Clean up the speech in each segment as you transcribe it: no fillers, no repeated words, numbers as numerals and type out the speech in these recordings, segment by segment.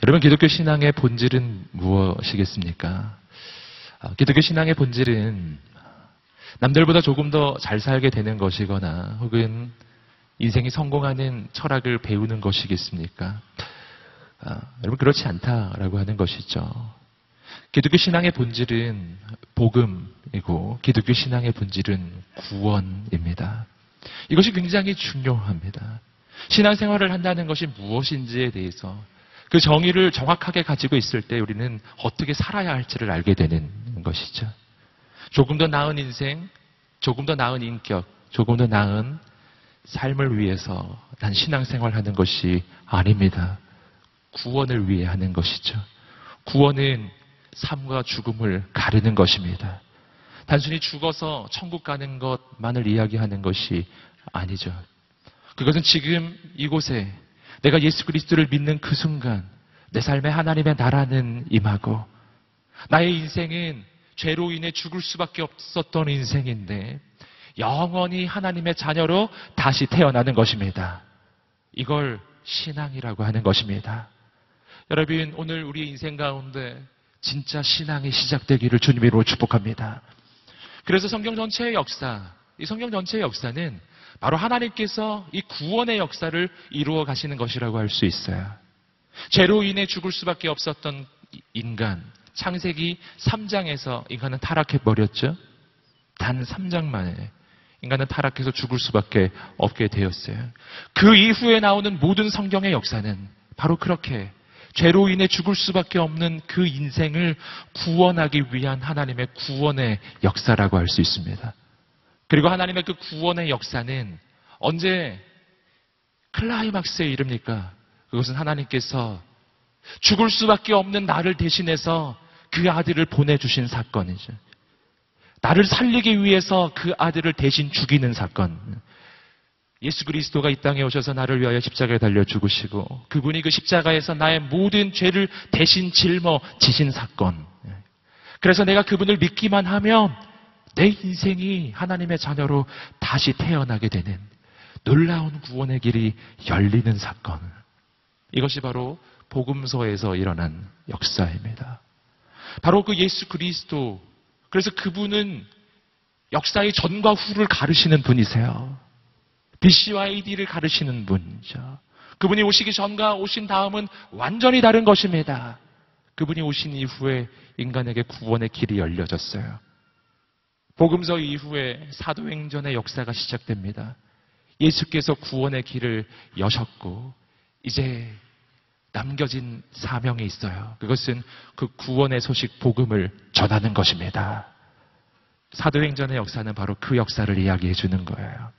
여러분, 기독교 신앙의 본질은 무엇이겠습니까? 기독교 신앙의 본질은 남들보다 조금 더 잘 살게 되는 것이거나 혹은 인생이 성공하는 철학을 배우는 것이겠습니까? 여러분, 그렇지 않다라고 하는 것이죠. 기독교 신앙의 본질은 복음이고 기독교 신앙의 본질은 구원입니다. 이것이 굉장히 중요합니다. 신앙생활을 한다는 것이 무엇인지에 대해서 그 정의를 정확하게 가지고 있을 때 우리는 어떻게 살아야 할지를 알게 되는 것이죠. 조금 더 나은 인생, 조금 더 나은 인격, 조금 더 나은 삶을 위해서 난 신앙생활 하는 것이 아닙니다. 구원을 위해 하는 것이죠. 구원은 삶과 죽음을 가르는 것입니다. 단순히 죽어서 천국 가는 것만을 이야기하는 것이 아니죠. 그것은 지금 이곳에 내가 예수 그리스도를 믿는 그 순간 내 삶에 하나님의 나라는 임하고 나의 인생은 죄로 인해 죽을 수밖에 없었던 인생인데 영원히 하나님의 자녀로 다시 태어나는 것입니다. 이걸 신앙이라고 하는 것입니다. 여러분, 오늘 우리의 인생 가운데 진짜 신앙이 시작되기를 주님으로 축복합니다. 그래서 성경 전체의 역사, 이 성경 전체의 역사는 바로 하나님께서 이 구원의 역사를 이루어 가시는 것이라고 할 수 있어요. 죄로 인해 죽을 수밖에 없었던 인간, 창세기 3장에서 인간은 타락해버렸죠. 단 3장 만에 인간은 타락해서 죽을 수밖에 없게 되었어요. 그 이후에 나오는 모든 성경의 역사는 바로 그렇게 죄로 인해 죽을 수밖에 없는 그 인생을 구원하기 위한 하나님의 구원의 역사라고 할 수 있습니다. 그리고 하나님의 그 구원의 역사는 언제 클라이막스에 이릅니까? 그것은 하나님께서 죽을 수밖에 없는 나를 대신해서 그 아들을 보내주신 사건이죠. 나를 살리기 위해서 그 아들을 대신 죽이는 사건. 예수 그리스도가 이 땅에 오셔서 나를 위하여 십자가에 달려 죽으시고 그분이 그 십자가에서 나의 모든 죄를 대신 짊어지신 사건. 그래서 내가 그분을 믿기만 하면 내 인생이 하나님의 자녀로 다시 태어나게 되는 놀라운 구원의 길이 열리는 사건. 이것이 바로 복음서에서 일어난 역사입니다. 바로 그 예수 그리스도, 그래서 그분은 역사의 전과 후를 가르시는 분이세요. BC와 AD를 가르시는 분이죠. 그분이 오시기 전과 오신 다음은 완전히 다른 것입니다. 그분이 오신 이후에 인간에게 구원의 길이 열려졌어요. 복음서 이후에 사도행전의 역사가 시작됩니다. 예수께서 구원의 길을 여셨고 이제 남겨진 사명이 있어요. 그것은 그 구원의 소식 복음을 전하는 것입니다. 사도행전의 역사는 바로 그 역사를 이야기해 주는 거예요.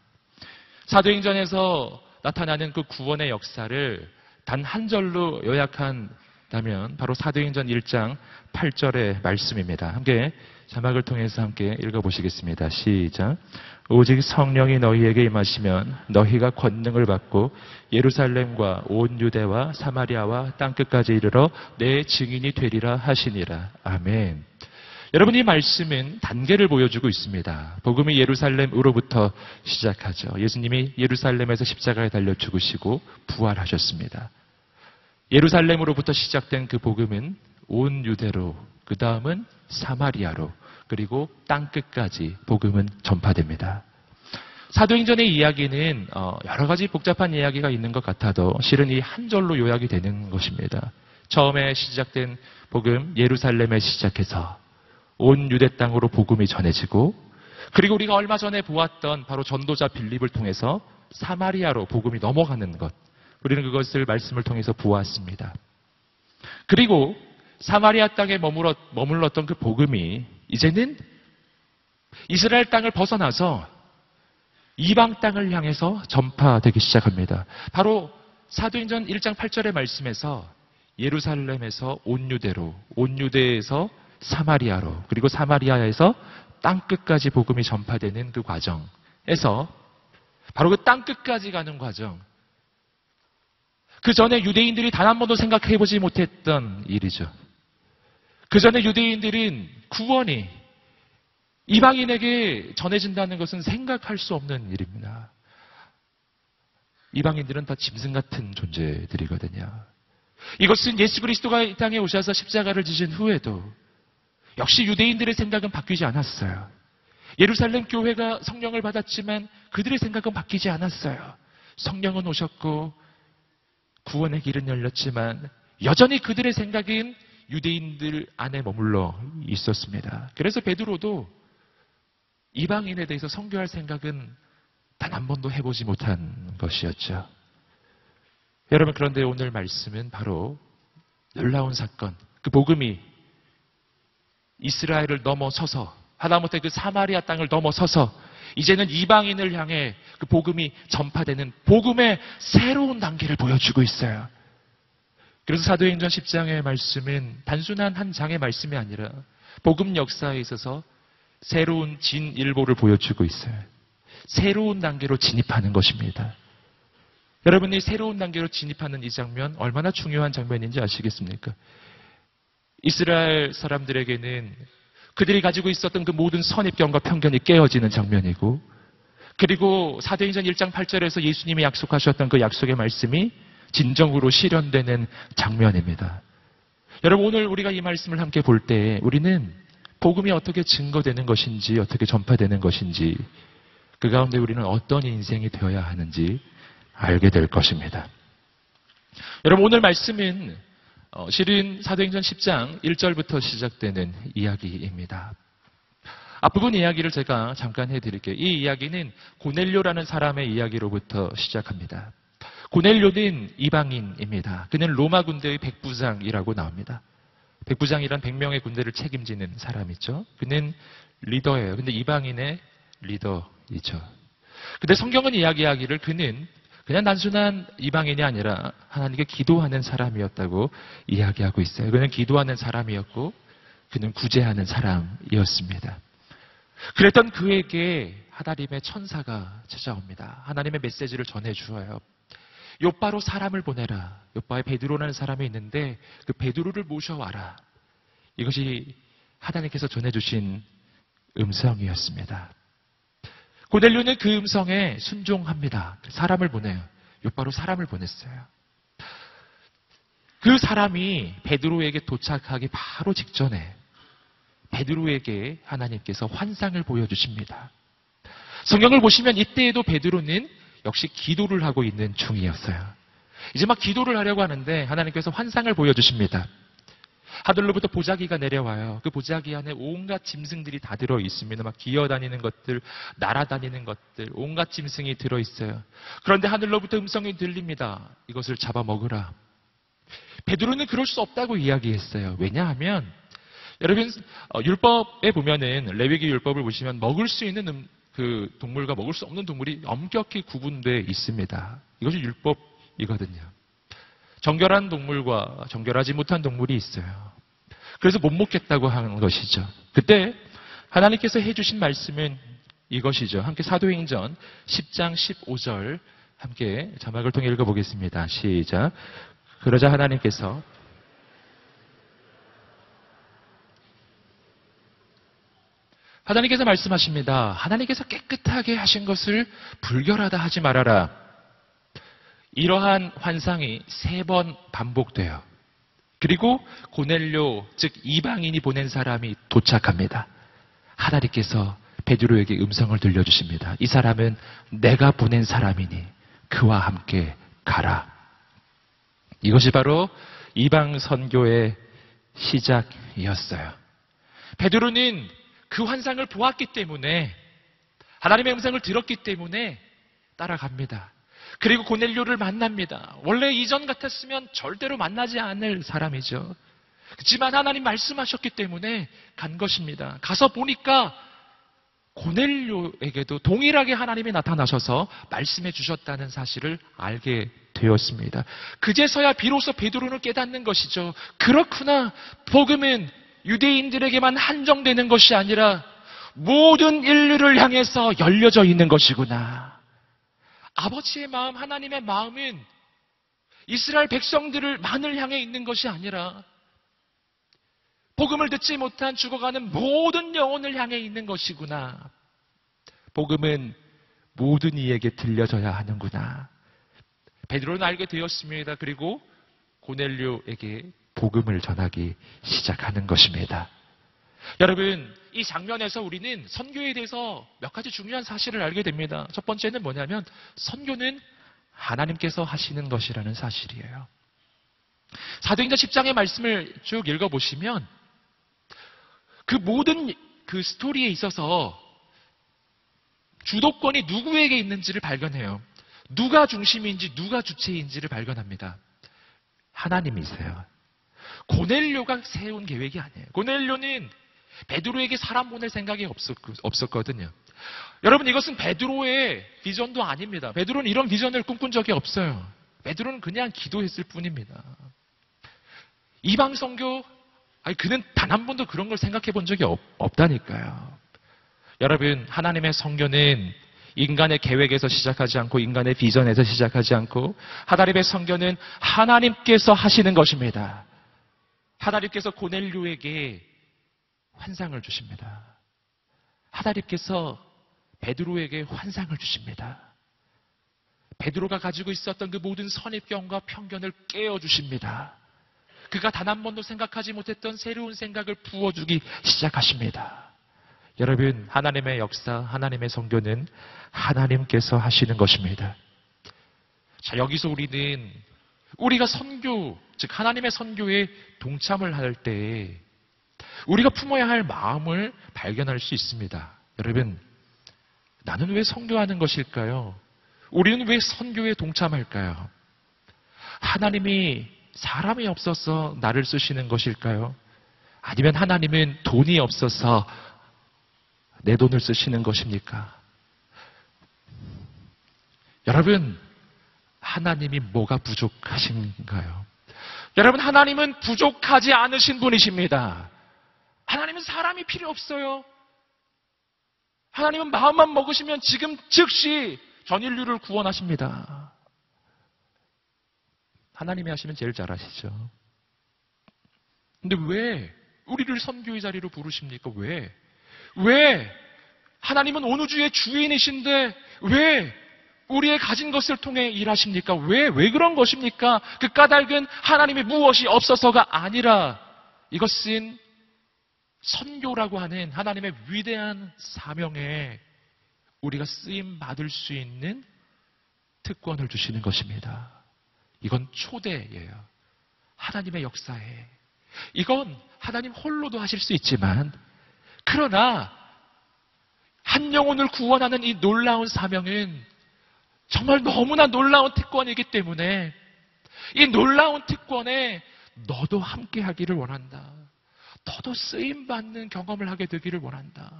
사도행전에서 나타나는 그 구원의 역사를 단 한 절로 요약한다면 바로 사도행전 1장 8절의 말씀입니다. 함께 자막을 통해서 함께 읽어보시겠습니다. 시작. 오직 성령이 너희에게 임하시면 너희가 권능을 받고 예루살렘과 온 유대와 사마리아와 땅끝까지 이르러 내 증인이 되리라 하시니라. 아멘. 여러분, 이 말씀은 단계를 보여주고 있습니다. 복음이 예루살렘으로부터 시작하죠. 예수님이 예루살렘에서 십자가에 달려 죽으시고 부활하셨습니다. 예루살렘으로부터 시작된 그 복음은 온 유대로, 그 다음은 사마리아로, 그리고 땅끝까지 복음은 전파됩니다. 사도행전의 이야기는 여러 가지 복잡한 이야기가 있는 것 같아도 실은 이 한 절로 요약이 되는 것입니다. 처음에 시작된 복음, 예루살렘에 시작해서 온 유대 땅으로 복음이 전해지고, 그리고 우리가 얼마 전에 보았던 바로 전도자 빌립을 통해서 사마리아로 복음이 넘어가는 것, 우리는 그것을 말씀을 통해서 보았습니다. 그리고 사마리아 땅에 머물렀던 그 복음이 이제는 이스라엘 땅을 벗어나서 이방 땅을 향해서 전파되기 시작합니다. 바로 사도행전 1장 8절의 말씀에서 예루살렘에서 온 유대로, 온 유대에서 사마리아로, 그리고 사마리아에서 땅끝까지 복음이 전파되는 그 과정에서 바로 그 땅끝까지 가는 과정, 그 전에 유대인들이 단 한 번도 생각해보지 못했던 일이죠. 그 전에 유대인들은 구원이 이방인에게 전해진다는 것은 생각할 수 없는 일입니다. 이방인들은 다 짐승 같은 존재들이거든요. 이것은 예수 그리스도가 이 땅에 오셔서 십자가를 지신 후에도 역시 유대인들의 생각은 바뀌지 않았어요. 예루살렘 교회가 성령을 받았지만 그들의 생각은 바뀌지 않았어요. 성령은 오셨고 구원의 길은 열렸지만 여전히 그들의 생각은 유대인들 안에 머물러 있었습니다. 그래서 베드로도 이방인에 대해서 선교할 생각은 단 한 번도 해보지 못한 것이었죠. 여러분, 그런데 오늘 말씀은 바로 놀라운 사건, 그 복음이 이스라엘을 넘어서서 하다못해 그 사마리아 땅을 넘어서서 이제는 이방인을 향해 그 복음이 전파되는 복음의 새로운 단계를 보여주고 있어요. 그래서 사도행전 10장의 말씀은 단순한 한 장의 말씀이 아니라 복음 역사에 있어서 새로운 진일보를 보여주고 있어요. 새로운 단계로 진입하는 것입니다. 여러분이 새로운 단계로 진입하는 이 장면 얼마나 중요한 장면인지 아시겠습니까? 이스라엘 사람들에게는 그들이 가지고 있었던 그 모든 선입견과 편견이 깨어지는 장면이고, 그리고 사도행전 1장 8절에서 예수님이 약속하셨던 그 약속의 말씀이 진정으로 실현되는 장면입니다. 여러분, 오늘 우리가 이 말씀을 함께 볼 때 우리는 복음이 어떻게 증거되는 것인지, 어떻게 전파되는 것인지, 그 가운데 우리는 어떤 인생이 되어야 하는지 알게 될 것입니다. 여러분, 오늘 말씀은 실은 사도행전 10장 1절부터 시작되는 이야기입니다. 앞부분 이야기를 제가 잠깐 해드릴게요. 이 이야기는 고넬료라는 사람의 이야기로부터 시작합니다. 고넬료는 이방인입니다. 그는 로마 군대의 백부장이라고 나옵니다. 백부장이란 100명의 군대를 책임지는 사람이죠. 그는 리더예요. 근데 이방인의 리더이죠. 근데 성경은 이야기하기를 그는 그냥 단순한 이방인이 아니라 하나님께 기도하는 사람이었다고 이야기하고 있어요. 그는 기도하는 사람이었고 그는 구제하는 사람이었습니다. 그랬던 그에게 하나님의 천사가 찾아옵니다. 하나님의 메시지를 전해주어요. 요빠로 사람을 보내라. 요빠에 베드로라는 사람이 있는데 그 베드로를 모셔와라. 이것이 하나님께서 전해주신 음성이었습니다. 고넬료는 그 음성에 순종합니다. 사람을 보내요. 요빠로 사람을 보냈어요. 그 사람이 베드로에게 도착하기 바로 직전에 베드로에게 하나님께서 환상을 보여주십니다. 성경을 보시면 이때에도 베드로는 역시 기도를 하고 있는 중이었어요. 이제 막 기도를 하려고 하는데 하나님께서 환상을 보여주십니다. 하늘로부터 보자기가 내려와요. 그 보자기 안에 온갖 짐승들이 다 들어 있습니다. 막 기어다니는 것들, 날아다니는 것들, 온갖 짐승이 들어 있어요. 그런데 하늘로부터 음성이 들립니다. 이것을 잡아먹으라. 베드로는 그럴 수 없다고 이야기했어요. 왜냐하면 여러분, 율법에 보면은 레위기 율법을 보시면 먹을 수 있는 그 동물과 먹을 수 없는 동물이 엄격히 구분되어 있습니다. 이것이 율법이거든요. 정결한 동물과 정결하지 못한 동물이 있어요. 그래서 못 먹겠다고 하는 것이죠. 그때 하나님께서 해주신 말씀은 이것이죠. 함께 사도행전 10장 15절 함께 자막을 통해 읽어보겠습니다. 시작. 그러자 하나님께서 말씀하십니다. 하나님께서 깨끗하게 하신 것을 불결하다 하지 말아라. 이러한 환상이 3번 반복돼요. 그리고 고넬료, 즉 이방인이 보낸 사람이 도착합니다. 하나님께서 베드로에게 음성을 들려주십니다. 이 사람은 내가 보낸 사람이니 그와 함께 가라. 이것이 바로 이방 선교의 시작이었어요. 베드로는 그 환상을 보았기 때문에, 하나님의 음성을 들었기 때문에 따라갑니다. 그리고 고넬료를 만납니다. 원래 이전 같았으면 절대로 만나지 않을 사람이죠. 그렇지만 하나님 말씀하셨기 때문에 간 것입니다. 가서 보니까 고넬료에게도 동일하게 하나님이 나타나셔서 말씀해 주셨다는 사실을 알게 되었습니다. 그제서야 비로소 베드로는 깨닫는 것이죠. 그렇구나. 복음은 유대인들에게만 한정되는 것이 아니라 모든 인류를 향해서 열려져 있는 것이구나. 아버지의 마음, 하나님의 마음은 이스라엘 백성들만을 향해 있는 것이 아니라 복음을 듣지 못한 죽어가는 모든 영혼을 향해 있는 것이구나. 복음은 모든 이에게 들려져야 하는구나. 베드로는 알게 되었습니다. 그리고 고넬료에게 복음을 전하기 시작하는 것입니다. 여러분, 이 장면에서 우리는 선교에 대해서 몇 가지 중요한 사실을 알게 됩니다. 첫 번째는 뭐냐면 선교는 하나님께서 하시는 것이라는 사실이에요. 사도행전 10장의 말씀을 쭉 읽어보시면 그 모든 그 스토리에 있어서 주도권이 누구에게 있는지를 발견해요. 누가 중심인지 누가 주체인지를 발견합니다. 하나님이세요. 고넬료가 세운 계획이 아니에요. 고넬료는 베드로에게 사람 보낼 생각이 없었거든요. 여러분, 이것은 베드로의 비전도 아닙니다. 베드로는 이런 비전을 꿈꾼 적이 없어요. 베드로는 그냥 기도했을 뿐입니다. 이방 선교, 그는 단 한 번도 그런 걸 생각해 본 적이 없다니까요. 여러분, 하나님의 선교는 인간의 계획에서 시작하지 않고 인간의 비전에서 시작하지 않고 하나님의 선교는 하나님께서 하시는 것입니다. 하나님께서 고넬료에게 환상을 주십니다. 하나님께서 베드로에게 환상을 주십니다. 베드로가 가지고 있었던 그 모든 선입견과 편견을 깨워주십니다. 그가 단 한 번도 생각하지 못했던 새로운 생각을 부어주기 시작하십니다. 여러분, 하나님의 역사, 하나님의 선교는 하나님께서 하시는 것입니다. 자, 여기서 우리가 선교, 즉 하나님의 선교에 동참을 할 때 우리가 품어야 할 마음을 발견할 수 있습니다. 여러분, 나는 왜 선교하는 것일까요? 우리는 왜 선교에 동참할까요? 하나님이 사람이 없어서 나를 쓰시는 것일까요? 아니면 하나님은 돈이 없어서 내 돈을 쓰시는 것입니까? 여러분, 하나님이 뭐가 부족하신가요? 여러분, 하나님은 부족하지 않으신 분이십니다. 하나님은 사람이 필요 없어요. 하나님은 마음만 먹으시면 지금 즉시 전 인류를 구원하십니다. 하나님이 하시면 제일 잘하시죠. 근데 왜 우리를 선교의 자리로 부르십니까? 왜? 하나님은 온 우주의 주인이신데 왜 우리의 가진 것을 통해 일하십니까? 왜 그런 것입니까? 그 까닭은 하나님의 무엇이 없어서가 아니라 이것은 선교라고 하는 하나님의 위대한 사명에 우리가 쓰임 받을 수 있는 특권을 주시는 것입니다. 이건 초대예요. 하나님의 역사에. 이건 하나님 홀로도 하실 수 있지만, 그러나 한 영혼을 구원하는 이 놀라운 사명은 정말 너무나 놀라운 특권이기 때문에 이 놀라운 특권에 너도 함께 하기를 원한다. 너도 쓰임받는 경험을 하게 되기를 원한다.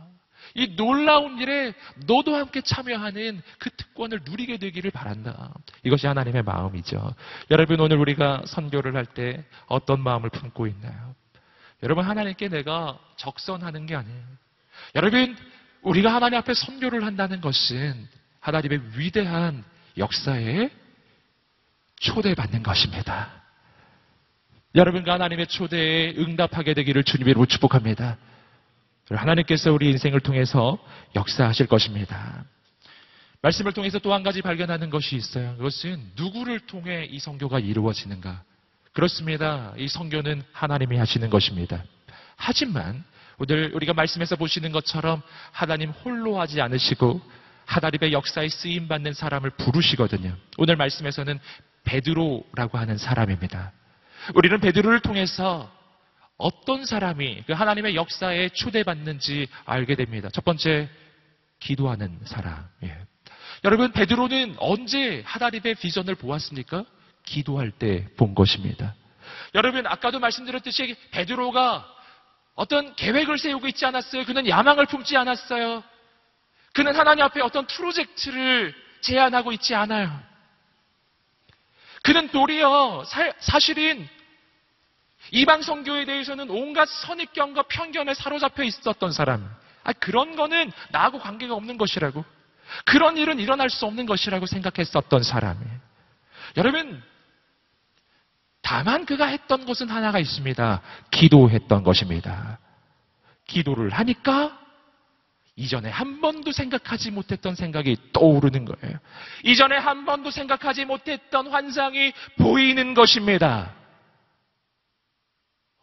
이 놀라운 일에 너도 함께 참여하는 그 특권을 누리게 되기를 바란다. 이것이 하나님의 마음이죠. 여러분, 오늘 우리가 선교를 할 때 어떤 마음을 품고 있나요? 여러분, 하나님께 내가 적선하는 게 아니에요. 여러분, 우리가 하나님 앞에 선교를 한다는 것은 하나님의 위대한 역사에 초대받는 것입니다. 여러분과 하나님의 초대에 응답하게 되기를 주님의 이름으로 축복합니다. 하나님께서 우리 인생을 통해서 역사하실 것입니다. 말씀을 통해서 또 한 가지 발견하는 것이 있어요. 그것은 누구를 통해 이 선교가 이루어지는가? 그렇습니다. 이 선교는 하나님이 하시는 것입니다. 하지만 오늘 우리가 말씀에서 보시는 것처럼 하나님 홀로 하지 않으시고 하나님의 역사에 쓰임받는 사람을 부르시거든요. 오늘 말씀에서는 베드로라고 하는 사람입니다. 우리는 베드로를 통해서 어떤 사람이 그 하나님의 역사에 초대받는지 알게 됩니다. 첫 번째, 기도하는 사람. 여러분, 베드로는 언제 하나님의 비전을 보았습니까? 기도할 때 본 것입니다. 여러분, 아까도 말씀드렸듯이 베드로가 어떤 계획을 세우고 있지 않았어요. 그는 야망을 품지 않았어요. 그는 하나님 앞에 어떤 프로젝트를 제안하고 있지 않아요. 그는 도리어 사실은 이방 선교에 대해서는 온갖 선입견과 편견에 사로잡혀 있었던 사람. 그런 거는 나하고 관계가 없는 것이라고. 그런 일은 일어날 수 없는 것이라고 생각했었던 사람이에요. 여러분, 다만 그가 했던 것은 하나가 있습니다. 기도했던 것입니다. 기도를 하니까 이전에 한 번도 생각하지 못했던 생각이 떠오르는 거예요. 이전에 한 번도 생각하지 못했던 환상이 보이는 것입니다.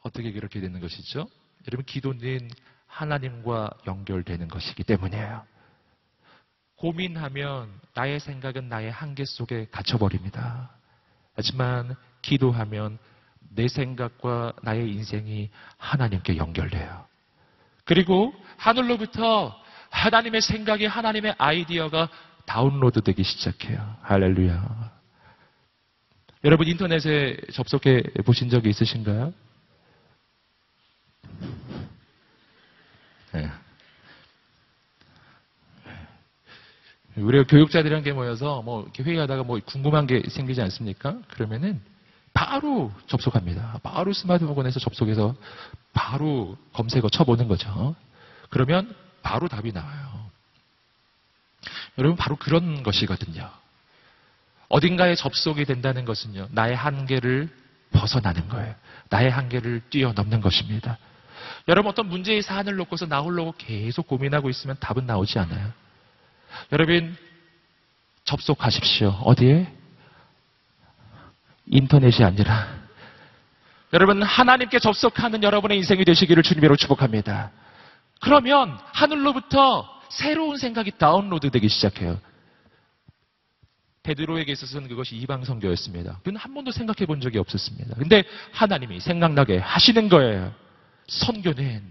어떻게 그렇게 되는 것이죠? 여러분, 기도는 하나님과 연결되는 것이기 때문이에요. 고민하면 나의 생각은 나의 한계 속에 갇혀버립니다. 하지만 기도하면 내 생각과 나의 인생이 하나님께 연결돼요. 그리고 하늘로부터 하나님의 생각이, 하나님의 아이디어가 다운로드 되기 시작해요. 할렐루야. 여러분, 인터넷에 접속해 보신 적이 있으신가요? 네. 우리가 교육자들이랑 게 모여서 이렇게 회의하다가 궁금한 게 생기지 않습니까? 그러면은 바로 접속합니다. 바로 스마트폰에서 접속해서 바로 검색어 쳐보는 거죠. 그러면 바로 답이 나와요. 여러분, 바로 그런 것이거든요. 어딘가에 접속이 된다는 것은요, 나의 한계를 벗어나는 거예요. 나의 한계를 뛰어넘는 것입니다. 여러분, 어떤 문제의 사안을 놓고서 나오려고 계속 고민하고 있으면 답은 나오지 않아요. 여러분, 접속하십시오. 어디에? 인터넷이 아니라 여러분, 하나님께 접속하는 여러분의 인생이 되시기를 주님으로 축복합니다. 그러면 하늘로부터 새로운 생각이 다운로드 되기 시작해요. 베드로에게 있어서는 그것이 이방 선교였습니다. 그는 한 번도 생각해 본 적이 없었습니다. 근데 하나님이 생각나게 하시는 거예요. 선교는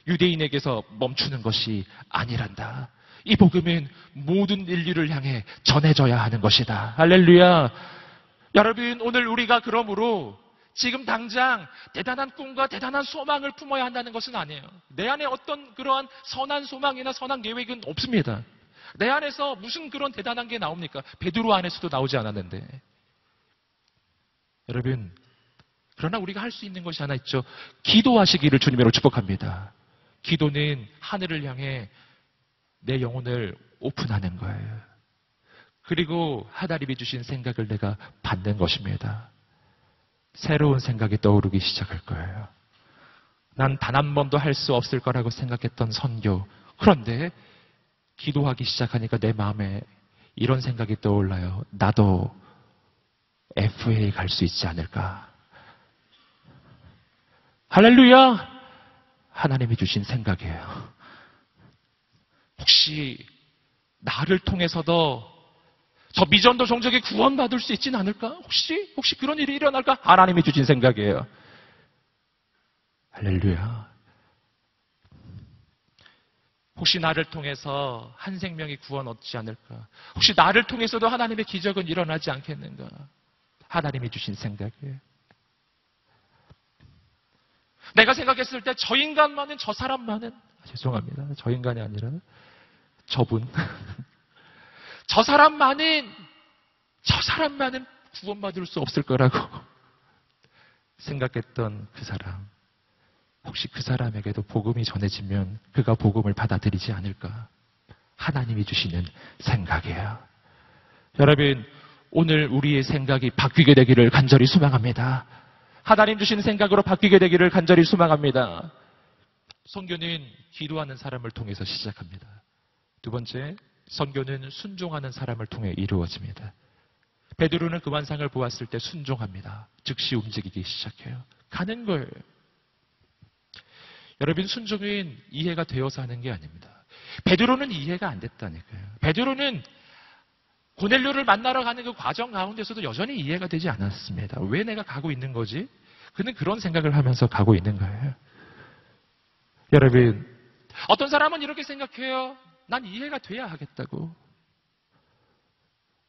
유대인에게서 멈추는 것이 아니란다. 이 복음은 모든 인류를 향해 전해져야 하는 것이다. 할렐루야. 여러분, 오늘 우리가 그러므로 지금 당장 대단한 꿈과 대단한 소망을 품어야 한다는 것은 아니에요. 내 안에 어떤 그러한 선한 소망이나 선한 계획은 없습니다. 내 안에서 무슨 그런 대단한 게 나옵니까? 베드로 안에서도 나오지 않았는데. 여러분, 그러나 우리가 할 수 있는 것이 하나 있죠. 기도하시기를 주님으로 축복합니다. 기도는 하늘을 향해 내 영혼을 오픈하는 거예요. 그리고 하나님이 주신 생각을 내가 받는 것입니다. 새로운 생각이 떠오르기 시작할 거예요. 난 단 한 번도 할 수 없을 거라고 생각했던 선교. 그런데 기도하기 시작하니까 내 마음에 이런 생각이 떠올라요. 나도 FA 갈 수 있지 않을까. 할렐루야! 하나님이 주신 생각이에요. 혹시 나를 통해서도 저 미전도 종족이 구원받을 수 있진 않을까? 혹시 그런 일이 일어날까? 하나님이 주신 생각이에요. 할렐루야. 혹시 나를 통해서 한 생명이 구원 얻지 않을까? 혹시 나를 통해서도 하나님의 기적은 일어나지 않겠는가? 하나님이 주신 생각이에요. 내가 생각했을 때 저 인간만은, 저 사람만은, 죄송합니다. 저 인간이 아니라 저분. 저 사람만은 구원받을 수 없을 거라고 생각했던 그 사람. 혹시 그 사람에게도 복음이 전해지면 그가 복음을 받아들이지 않을까? 하나님이 주시는 생각이에요. 여러분, 오늘 우리의 생각이 바뀌게 되기를 간절히 소망합니다. 하나님 주시는 생각으로 바뀌게 되기를 간절히 소망합니다. 선교는 기도하는 사람을 통해서 시작합니다. 두 번째, 선교는 순종하는 사람을 통해 이루어집니다. 베드로는 그 환상을 보았을 때 순종합니다. 즉시 움직이기 시작해요. 가는 거예요. 여러분, 순종은 이해가 되어서 하는 게 아닙니다. 베드로는 이해가 안 됐다니까요. 베드로는 고넬료를 만나러 가는 그 과정 가운데서도 여전히 이해가 되지 않았습니다. 왜 내가 가고 있는 거지? 그는 그런 생각을 하면서 가고 있는 거예요. 여러분, 어떤 사람은 이렇게 생각해요. 난 이해가 돼야 하겠다고.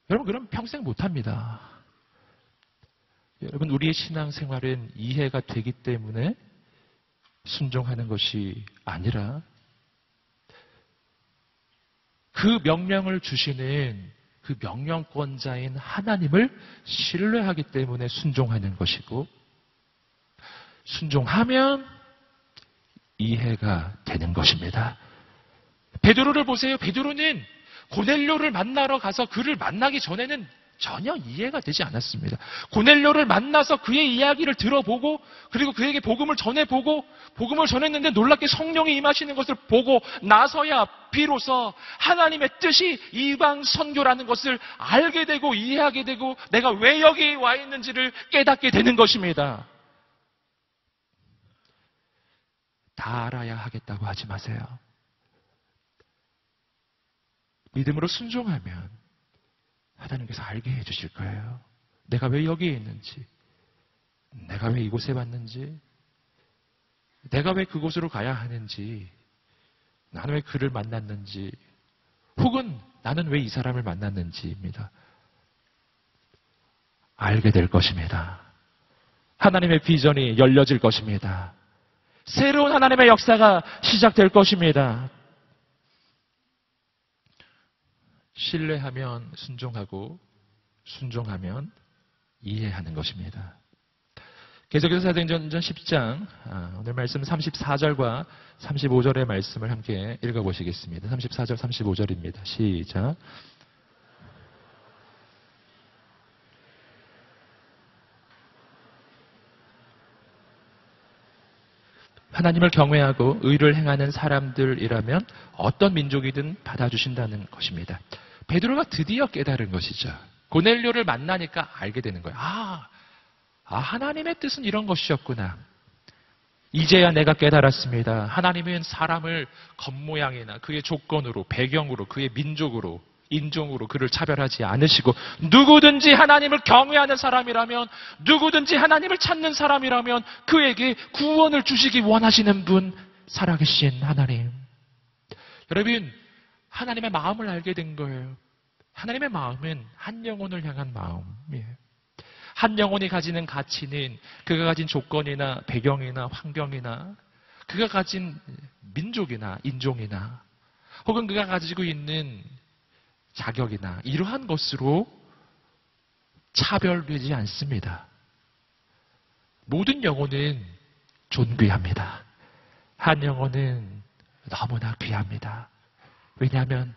여러분, 그럼 평생 못합니다. 여러분, 우리의 신앙생활은 이해가 되기 때문에 순종하는 것이 아니라 그 명령을 주시는 그 명령권자인 하나님을 신뢰하기 때문에 순종하는 것이고, 순종하면 이해가 되는 것입니다. 베드로를 보세요. 베드로는 고넬료를 만나러 가서 그를 만나기 전에는 전혀 이해가 되지 않았습니다. 고넬료를 만나서 그의 이야기를 들어보고, 그리고 그에게 복음을 전해보고, 복음을 전했는데 놀랍게 성령이 임하시는 것을 보고 나서야 비로소 하나님의 뜻이 이방 선교라는 것을 알게 되고 이해하게 되고 내가 왜 여기 와 있는지를 깨닫게 되는 것입니다. 다 알아야 하겠다고 하지 마세요. 믿음으로 순종하면 하나님께서 알게 해주실 거예요. 내가 왜 여기에 있는지, 내가 왜 이곳에 왔는지, 내가 왜 그곳으로 가야 하는지, 나는 왜 그를 만났는지, 혹은 나는 왜 이 사람을 만났는지입니다. 알게 될 것입니다. 하나님의 비전이 열려질 것입니다. 새로운 하나님의 역사가 시작될 것입니다. 신뢰하면 순종하고, 순종하면 이해하는 것입니다. 계속해서 사도행전 10장, 오늘 말씀 34절과 35절의 말씀을 함께 읽어보시겠습니다. 34절, 35절입니다. 시작. 하나님을 경외하고 의를 행하는 사람들이라면 어떤 민족이든 받아주신다는 것입니다. 베드로가 드디어 깨달은 것이죠. 고넬료를 만나니까 알게 되는 거예요. 하나님의 뜻은 이런 것이었구나. 이제야 내가 깨달았습니다. 하나님은 사람을 겉모양이나 그의 조건으로, 배경으로, 그의 민족으로, 인종으로 그를 차별하지 않으시고, 누구든지 하나님을 경외하는 사람이라면, 누구든지 하나님을 찾는 사람이라면 그에게 구원을 주시기 원하시는 분, 살아계신 하나님. 여러분, 하나님의 마음을 알게 된 거예요. 하나님의 마음은 한 영혼을 향한 마음이에요. 한 영혼이 가지는 가치는 그가 가진 조건이나 배경이나 환경이나 그가 가진 민족이나 인종이나 혹은 그가 가지고 있는 자격이나 이러한 것으로 차별되지 않습니다. 모든 영혼은 존귀합니다. 한 영혼은 너무나 귀합니다. 왜냐하면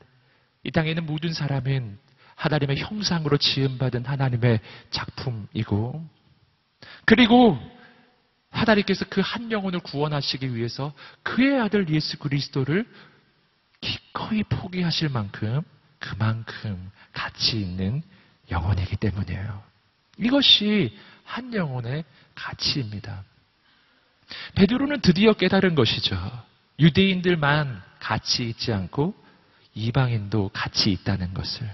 이 땅에 있는 모든 사람은 하나님의 형상으로 지음받은 하나님의 작품이고, 그리고 하나님께서 그 한 영혼을 구원하시기 위해서 그의 아들 예수 그리스도를 기꺼이 포기하실 만큼 그만큼 가치 있는 영혼이기 때문이에요. 이것이 한 영혼의 가치입니다. 베드로는 드디어 깨달은 것이죠. 유대인들만 가치 있지 않고 이방인도 가치 있다는 것을.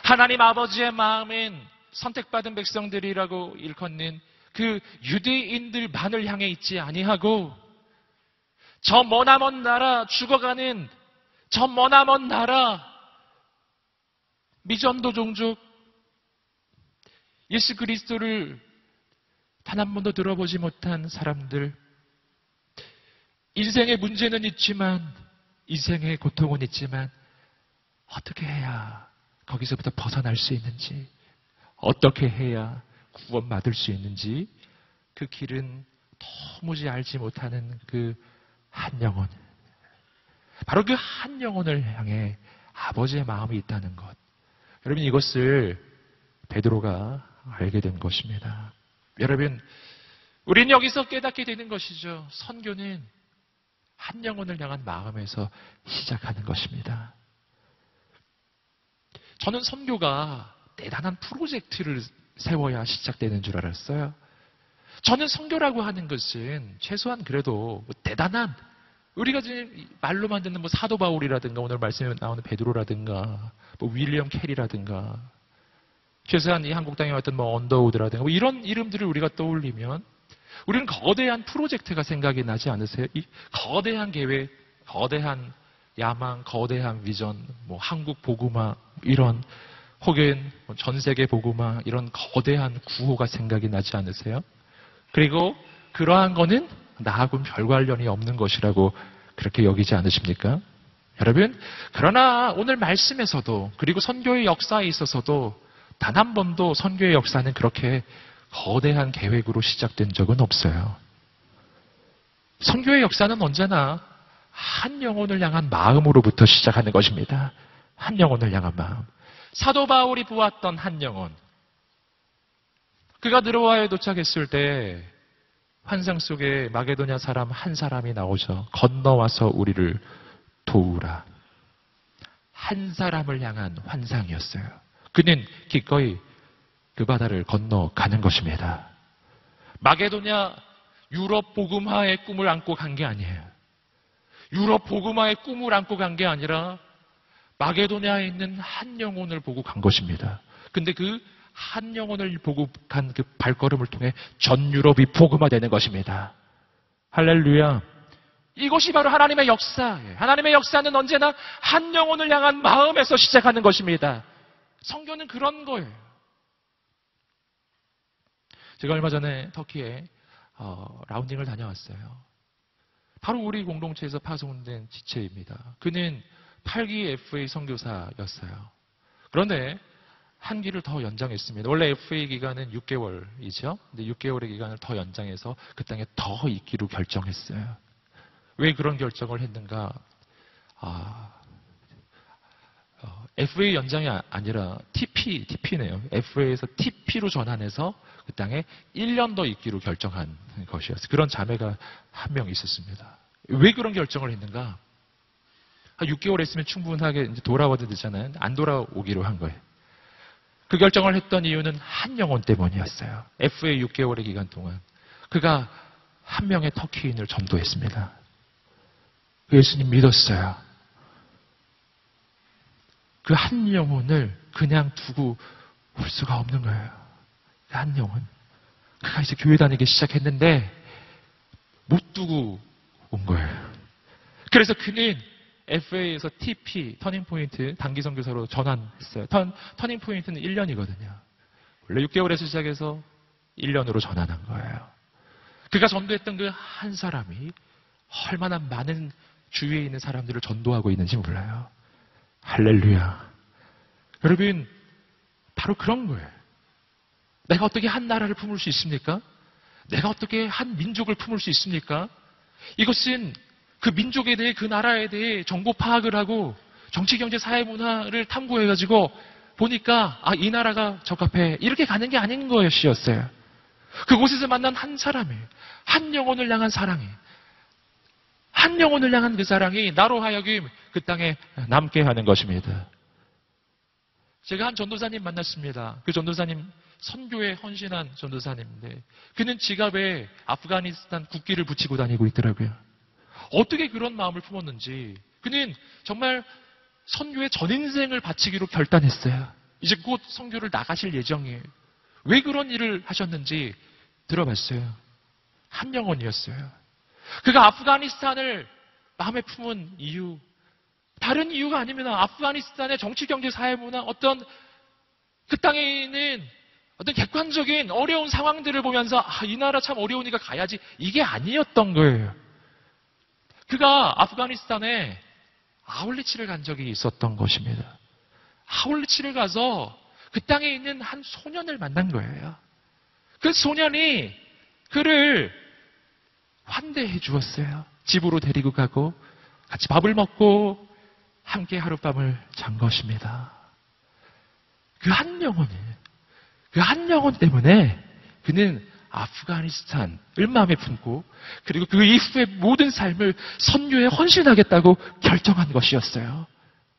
하나님 아버지의 마음은 선택받은 백성들이라고 일컫는 그 유대인들만을 향해 있지 아니하고, 저 머나먼 나라, 죽어가는 저 머나먼 나라, 미전도 종족, 예수 그리스도를 단 한 번도 들어보지 못한 사람들, 인생의 문제는 있지만, 인생의 고통은 있지만 어떻게 해야 거기서부터 벗어날 수 있는지, 어떻게 해야 구원받을 수 있는지, 그 길은 도무지 알지 못하는 그 한 영혼, 바로 그 한 영혼을 향해 아버지의 마음이 있다는 것. 여러분, 이것을 베드로가 알게 된 것입니다. 여러분, 우리는 여기서 깨닫게 되는 것이죠. 선교는 한 영혼을 향한 마음에서 시작하는 것입니다. 저는 선교가 대단한 프로젝트를 세워야 시작되는 줄 알았어요. 저는 선교라고 하는 것은 최소한 그래도 대단한, 우리가 지금 말로만 듣는 사도 바울이라든가 오늘 말씀에 나오는 베드로라든가 윌리엄 캐리라든가 최소한 이 한국 땅에 왔던 언더우드라든가 이런 이름들을 우리가 떠올리면 우리는 거대한 프로젝트가 생각이 나지 않으세요? 이 거대한 계획, 거대한 야망, 거대한 비전, 한국 복음화 이런, 혹은 전 세계 복음화 이런 거대한 구호가 생각이 나지 않으세요? 그리고 그러한 거는 나하고는 별 관련이 없는 것이라고 그렇게 여기지 않으십니까? 여러분, 그러나 오늘 말씀에서도 그리고 선교의 역사에 있어서도 단 한 번도 선교의 역사는 그렇게 거대한 계획으로 시작된 적은 없어요. 선교의 역사는 언제나 한 영혼을 향한 마음으로부터 시작하는 것입니다. 한 영혼을 향한 마음. 사도 바울이 보았던 한 영혼. 그가 느로아에 도착했을 때 환상 속에 마게도냐 사람 한 사람이 나오죠. 건너와서 우리를 도우라. 한 사람을 향한 환상이었어요. 그는 기꺼이 그 바다를 건너가는 것입니다. 마게도냐 유럽 복음화의 꿈을 안고 간 게 아니에요. 유럽 복음화의 꿈을 안고 간 게 아니라 마게도냐에 있는 한 영혼을 보고 간 것입니다. 근데 그 한 영혼을 보고 간 그 발걸음을 통해 전 유럽이 복음화되는 것입니다. 할렐루야. 이것이 바로 하나님의 역사예요. 하나님의 역사는 언제나 한 영혼을 향한 마음에서 시작하는 것입니다. 성경은 그런 거예요. 제가 얼마 전에 터키에 라운딩을 다녀왔어요. 바로 우리 공동체에서 파송된 지체입니다. 그는 8기 FA 선교사였어요. 그런데 한 기를 더 연장했습니다. 원래 FA 기간은 6개월이죠. 근데 6개월의 기간을 더 연장해서 그 땅에 더 있기로 결정했어요. 왜 그런 결정을 했는가? FA 연장이 아니라 TP네요. FA에서 TP로 전환해서 그 땅에 1년 더 있기로 결정한 것이었어요. 그런 자매가 한 명 있었습니다. 왜 그런 결정을 했는가? 한 6개월 했으면 충분하게 이제 돌아와도 되잖아요. 안 돌아오기로 한 거예요. 그 결정을 했던 이유는 한 영혼 때문이었어요. FA 6개월의 기간 동안 그가 한 명의 터키인을 전도했습니다. 예수님 믿었어요. 그 한 영혼을 그냥 두고 올 수가 없는 거예요. 그 한 영혼. 그가 이제 교회 다니기 시작했는데 못 두고 온 거예요. 그래서 그는 FA에서 TP, 터닝포인트, 단기 선교사로 전환했어요. 터닝포인트는 1년이거든요. 원래 6개월에서 시작해서 1년으로 전환한 거예요. 그가 전도했던 그 한 사람이 얼마나 많은 주위에 있는 사람들을 전도하고 있는지 몰라요. 할렐루야. 여러분, 바로 그런 거예요. 내가 어떻게 한 나라를 품을 수 있습니까? 내가 어떻게 한 민족을 품을 수 있습니까? 이것은 그 민족에 대해, 그 나라에 대해 정보 파악을 하고 정치, 경제, 사회, 문화를 탐구해가지고 보니까 이 나라가 적합해. 이렇게 가는 게 아닌 것이었어요. 그곳에서 만난 한 사람이, 한 영혼을 향한 사랑이, 한 영혼을 향한 그 사랑이 나로 하여금 그 땅에 남게 하는 것입니다. 제가 한 전도사님 만났습니다. 그 전도사님 선교에 헌신한 전도사님인데 그는 지갑에 아프가니스탄 국기를 붙이고 다니고 있더라고요. 어떻게 그런 마음을 품었는지 그는 정말 선교에 전 인생을 바치기로 결단했어요. 이제 곧 선교를 나가실 예정이에요. 왜 그런 일을 하셨는지 들어봤어요. 한 영혼이었어요. 그가 아프가니스탄을 마음에 품은 이유, 다른 이유가 아닙니다. 아프가니스탄의 정치, 경제, 사회, 문화, 어떤 그 땅에 있는 어떤 객관적인 어려운 상황들을 보면서 이 나라 참 어려우니까 가야지, 이게 아니었던 거예요. 그가 아프가니스탄에 아울리치를 간 적이 있었던 것입니다. 아울리치를 가서 그 땅에 있는 한 소년을 만난 거예요. 그 소년이 그를 환대해 주었어요. 집으로 데리고 가고 같이 밥을 먹고 함께 하룻밤을 잔 것입니다. 그 한 영혼이, 그 한 영혼 때문에 그는 아프가니스탄을 마음에 품고 그리고 그 이후의 모든 삶을 선교에 헌신하겠다고 결정한 것이었어요.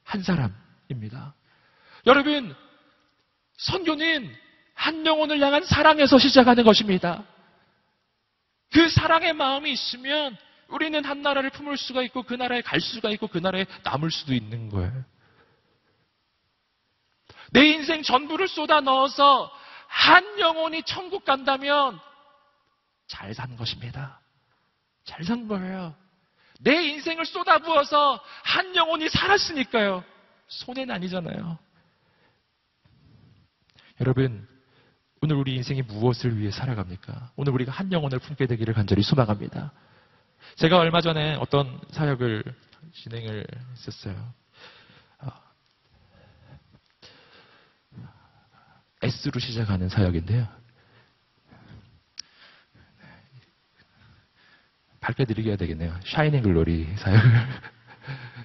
한 사람입니다. 여러분, 선교는 한 영혼을 향한 사랑에서 시작하는 것입니다. 그 사랑의 마음이 있으면 우리는 한 나라를 품을 수가 있고 그 나라에 갈 수가 있고 그 나라에 남을 수도 있는 거예요. 내 인생 전부를 쏟아 넣어서 한 영혼이 천국 간다면 잘 산 것입니다. 잘 산 거예요. 내 인생을 쏟아부어서 한 영혼이 살았으니까요. 손해는 아니잖아요. 여러분, 오늘 우리 인생이 무엇을 위해 살아갑니까? 오늘 우리가 한 영혼을 품게 되기를 간절히 소망합니다. 제가 얼마 전에 어떤 사역을 진행을 했었어요. S로 시작하는 사역인데요. 밝혀드리게 되겠네요. 샤이닝 글로리 사역을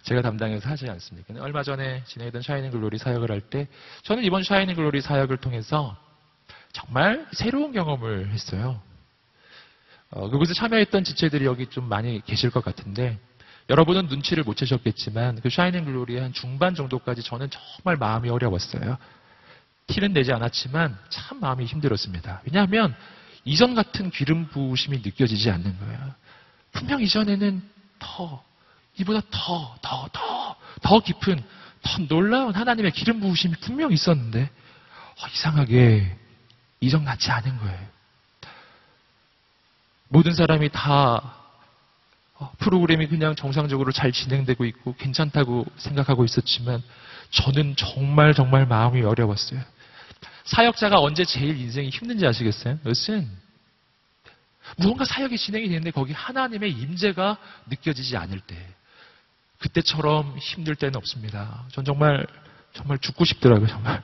제가 담당해서 하지 않습니까? 얼마 전에 진행했던 샤이닝 글로리 사역을 할 때 저는 이번 샤이닝 글로리 사역을 통해서 정말 새로운 경험을 했어요. 그곳에 참여했던 지체들이 여기 좀 많이 계실 것 같은데 여러분은 눈치를 못 채셨겠지만 그 샤이닝 글로리의 한 중반 정도까지 저는 정말 마음이 어려웠어요. 티는 내지 않았지만 참 마음이 힘들었습니다. 왜냐하면 이전 같은 기름 부으심이 느껴지지 않는 거예요. 분명 이전에는 이보다 더 깊은, 더 놀라운 하나님의 기름 부으심이 분명 있었는데, 이상하게 이전 같지 않은 거예요. 모든 사람이 다 프로그램이 그냥 정상적으로 잘 진행되고 있고 괜찮다고 생각하고 있었지만 저는 정말 마음이 어려웠어요. 사역자가 언제 제일 인생이 힘든지 아시겠어요? 그것은 무언가 사역이 진행이 되는데 거기 하나님의 임재가 느껴지지 않을 때, 그때처럼 힘들 때는 없습니다. 전 정말 죽고 싶더라고요. 정말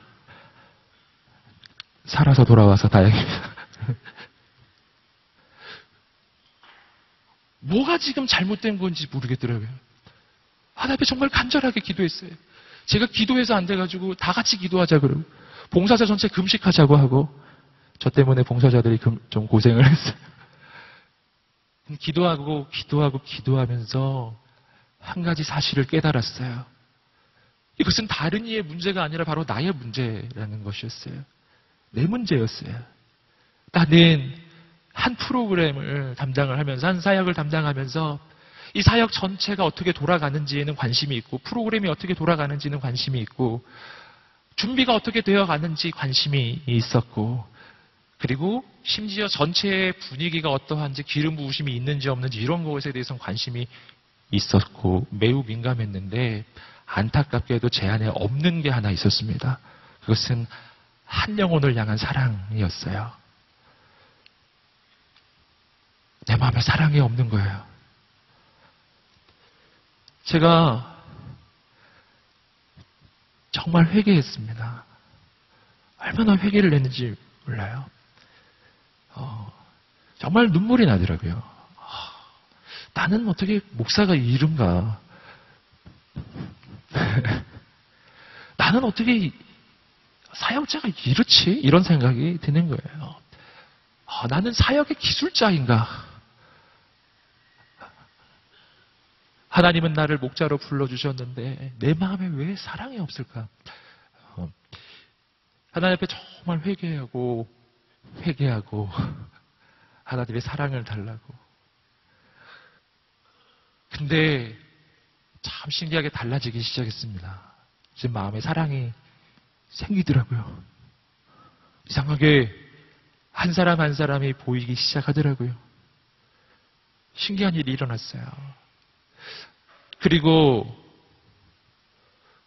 살아서 돌아와서 다행입니다. 뭐가 지금 잘못된 건지 모르겠더라고요. 하나님 앞에 정말 간절하게 기도했어요. 제가 기도해서 안 돼가지고 다 같이 기도하자 그러고 봉사자 전체 금식하자고 하고, 저 때문에 봉사자들이 좀 고생을 했어요. 기도하면서 한 가지 사실을 깨달았어요. 이것은 다른 이의 문제가 아니라 바로 나의 문제라는 것이었어요. 내 문제였어요. 나는 한 프로그램을 담당을 하면서, 한 사역을 담당하면서 이 사역 전체가 어떻게 돌아가는지에는 관심이 있고, 프로그램이 어떻게 돌아가는지는 관심이 있고, 준비가 어떻게 되어가는지 관심이 있었고, 그리고 심지어 전체의 분위기가 어떠한지, 기름 부으심이 있는지 없는지 이런 것에 대해서는 관심이 있었고 매우 민감했는데, 안타깝게도 제 안에 없는 게 하나 있었습니다. 그것은 한 영혼을 향한 사랑이었어요. 내 마음에 사랑이 없는 거예요. 제가 정말 회개했습니다. 얼마나 회개를 했는지 몰라요. 정말 눈물이 나더라고요. 나는 어떻게 목사가 이른가? 나는 어떻게 사역자가 이렇지? 이런 생각이 드는 거예요. 나는 사역의 기술자인가? 하나님은 나를 목자로 불러주셨는데 내 마음에 왜 사랑이 없을까? 하나님 앞에 정말 회개하고 하나님의 사랑을 달라고. 근데 참 신기하게 달라지기 시작했습니다. 제 마음에 사랑이 생기더라고요. 이상하게 한 사람 한 사람이 보이기 시작하더라고요. 신기한 일이 일어났어요. 그리고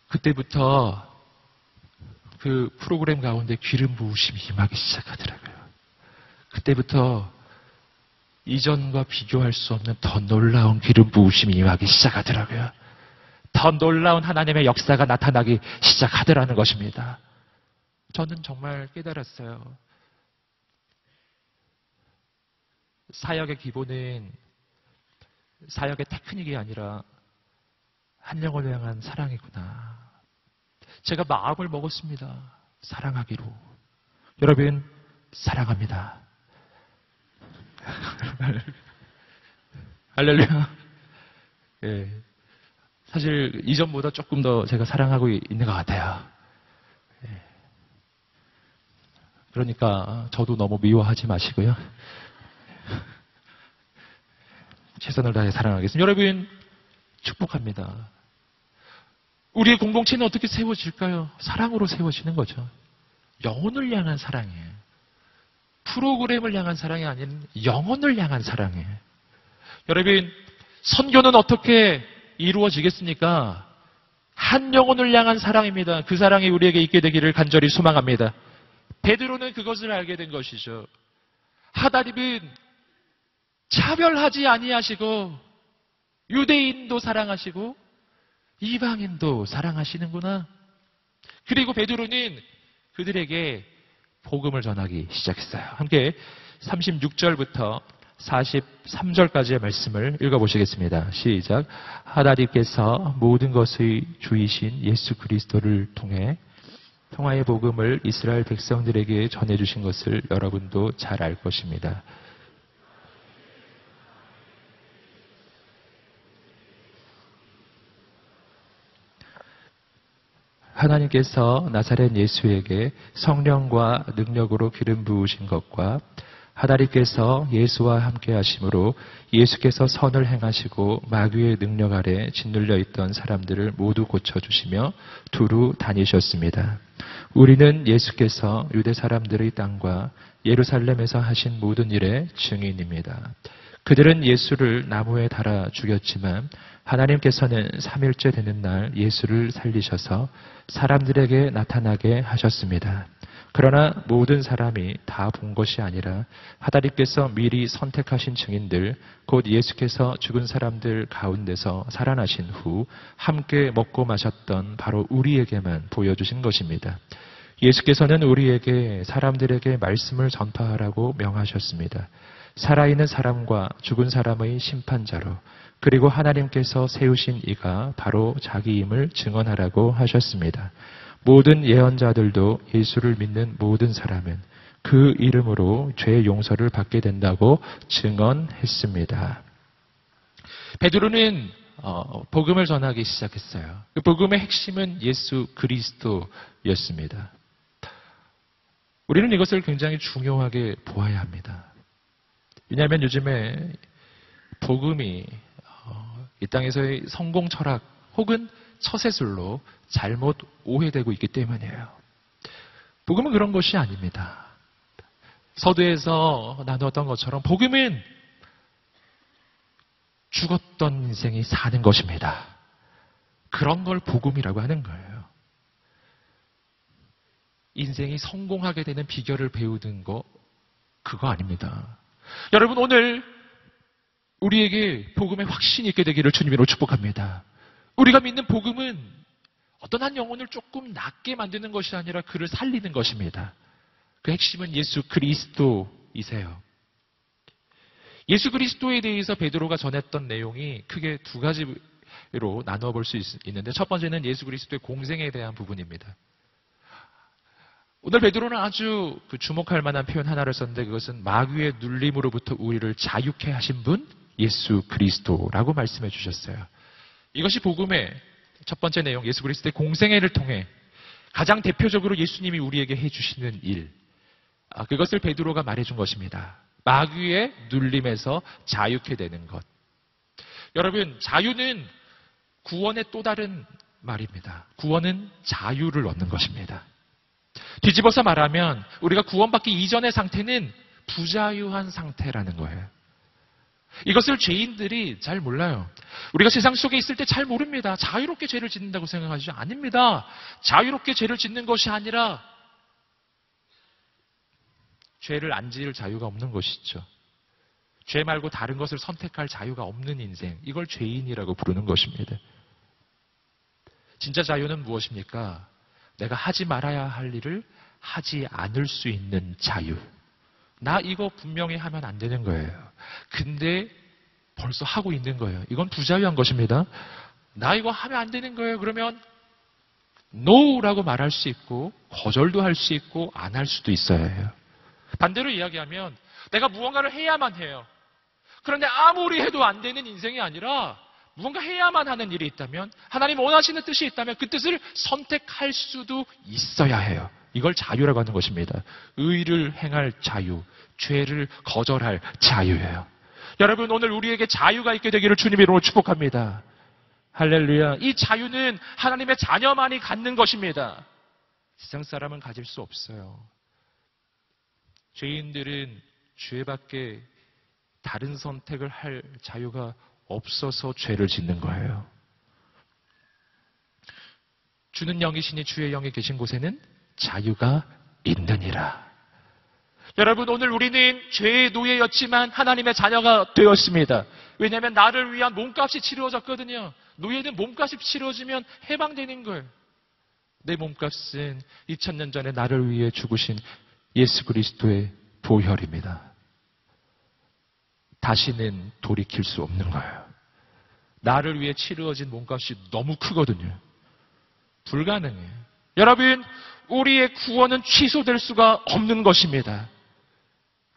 그때부터 그 프로그램 가운데 기름 부으심이 임하기 시작하더라고요. 그때부터 이전과 비교할 수 없는 더 놀라운 기름 부으심이 임하기 시작하더라고요. 더 놀라운 하나님의 역사가 나타나기 시작하더라는 것입니다. 저는 정말 깨달았어요. 사역의 기본은 사역의 테크닉이 아니라 한 영혼을 향한 사랑이구나. 제가 마음을 먹었습니다. 사랑하기로. 여러분, 사랑합니다. 할렐루야. 예. 사실 이전보다 조금 더 제가 사랑하고 있는 것 같아요. 예. 그러니까 저도 너무 미워하지 마시고요. 최선을 다해 사랑하겠습니다. 여러분, 축복합니다. 우리의 공동체는 어떻게 세워질까요? 사랑으로 세워지는 거죠. 영혼을 향한 사랑이에요. 프로그램을 향한 사랑이 아닌 영혼을 향한 사랑이에요. 여러분, 선교는 어떻게 이루어지겠습니까? 한 영혼을 향한 사랑입니다. 그 사랑이 우리에게 있게 되기를 간절히 소망합니다. 베드로는 그것을 알게 된 것이죠. 하나님은 차별하지 아니하시고 유대인도 사랑하시고 이방인도 사랑하시는구나. 그리고 베드로는 그들에게 복음을 전하기 시작했어요. 함께 36절부터 43절까지의 말씀을 읽어보시겠습니다. 시작. 하나님께서 모든 것의 주이신 예수 그리스도를 통해 평화의 복음을 이스라엘 백성들에게 전해주신 것을 여러분도 잘 알 것입니다. 하나님께서 나사렛 예수에게 성령과 능력으로 기름 부으신 것과 하나님께서 예수와 함께 하심으로 예수께서 선을 행하시고 마귀의 능력 아래 짓눌려 있던 사람들을 모두 고쳐주시며 두루 다니셨습니다. 우리는 예수께서 유대 사람들의 땅과 예루살렘에서 하신 모든 일의 증인입니다. 그들은 예수를 나무에 달아 죽였지만 하나님께서는 3일째 되는 날 예수를 살리셔서 사람들에게 나타나게 하셨습니다. 그러나 모든 사람이 다 본 것이 아니라 하나님께서 미리 선택하신 증인들, 곧 예수께서 죽은 사람들 가운데서 살아나신 후 함께 먹고 마셨던 바로 우리에게만 보여주신 것입니다. 예수께서는 우리에게 사람들에게 말씀을 전파하라고 명하셨습니다. 살아있는 사람과 죽은 사람의 심판자로, 그리고 하나님께서 세우신 이가 바로 자기임을 증언하라고 하셨습니다. 모든 예언자들도 예수를 믿는 모든 사람은 그 이름으로 죄 용서를 받게 된다고 증언했습니다. 베드로는 복음을 전하기 시작했어요. 그 복음의 핵심은 예수 그리스도였습니다. 우리는 이것을 굉장히 중요하게 보아야 합니다. 왜냐하면 요즘에 복음이 이 땅에서의 성공 철학 혹은 처세술로 잘못 오해되고 있기 때문이에요. 복음은 그런 것이 아닙니다. 서두에서 나누었던 것처럼 복음은 죽었던 인생이 사는 것입니다. 그런 걸 복음이라고 하는 거예요. 인생이 성공하게 되는 비결을 배우는 거 그거 아닙니다. 여러분, 오늘 우리에게 복음의 확신이 있게 되기를 주님으로 축복합니다. 우리가 믿는 복음은 어떤 한 영혼을 조금 낫게 만드는 것이 아니라 그를 살리는 것입니다. 그 핵심은 예수 그리스도이세요. 예수 그리스도에 대해서 베드로가 전했던 내용이 크게 두 가지로 나누어 볼 수 있는데, 첫 번째는 예수 그리스도의 공생에 대한 부분입니다. 오늘 베드로는 아주 주목할 만한 표현 하나를 썼는데, 그것은 마귀의 눌림으로부터 우리를 자유케 하신 분 예수 그리스도라고 말씀해 주셨어요. 이것이 복음의 첫 번째 내용, 예수 그리스도의 공생애를 통해 가장 대표적으로 예수님이 우리에게 해주시는 일, 그것을 베드로가 말해준 것입니다. 마귀의 눌림에서 자유케 되는 것. 여러분, 자유는 구원의 또 다른 말입니다. 구원은 자유를 얻는 것입니다. 뒤집어서 말하면 우리가 구원받기 이전의 상태는 부자유한 상태라는 거예요. 이것을 죄인들이 잘 몰라요. 우리가 세상 속에 있을 때 잘 모릅니다. 자유롭게 죄를 짓는다고 생각하시죠? 아닙니다. 자유롭게 죄를 짓는 것이 아니라 죄를 안 지을 자유가 없는 것이죠. 죄 말고 다른 것을 선택할 자유가 없는 인생, 이걸 죄인이라고 부르는 것입니다. 진짜 자유는 무엇입니까? 내가 하지 말아야 할 일을 하지 않을 수 있는 자유. 나 이거 분명히 하면 안 되는 거예요. 근데 벌써 하고 있는 거예요. 이건 부자유한 것입니다. 나 이거 하면 안 되는 거예요. 그러면 NO라고 말할 수 있고 거절도 할 수 있고 안 할 수도 있어야 해요. 반대로 이야기하면 내가 무언가를 해야만 해요. 그런데 아무리 해도 안 되는 인생이 아니라 무언가 해야만 하는 일이 있다면, 하나님 원하시는 뜻이 있다면 그 뜻을 선택할 수도 있어야 해요. 이걸 자유라고 하는 것입니다. 의를 행할 자유, 죄를 거절할 자유예요. 여러분, 오늘 우리에게 자유가 있게 되기를 주님의 이름으로 축복합니다. 할렐루야. 이 자유는 하나님의 자녀만이 갖는 것입니다. 세상 사람은 가질 수 없어요. 죄인들은 죄밖에 다른 선택을 할 자유가 없어서 죄를 짓는 거예요. 주는 영이시니 주의 영이 계신 곳에는 자유가 있느니라. 여러분, 오늘 우리는 죄의 노예였지만 하나님의 자녀가 되었습니다. 왜냐하면 나를 위한 몸값이 치루어졌거든요. 노예는 몸값이 치루어지면 해방되는 거예요. 내 몸값은 2000년 전에 나를 위해 죽으신 예수 그리스도의 보혈입니다. 다시는 돌이킬 수 없는 거예요. 나를 위해 치루어진 몸값이 너무 크거든요. 불가능해요. 여러분, 우리의 구원은 취소될 수가 없는 것입니다.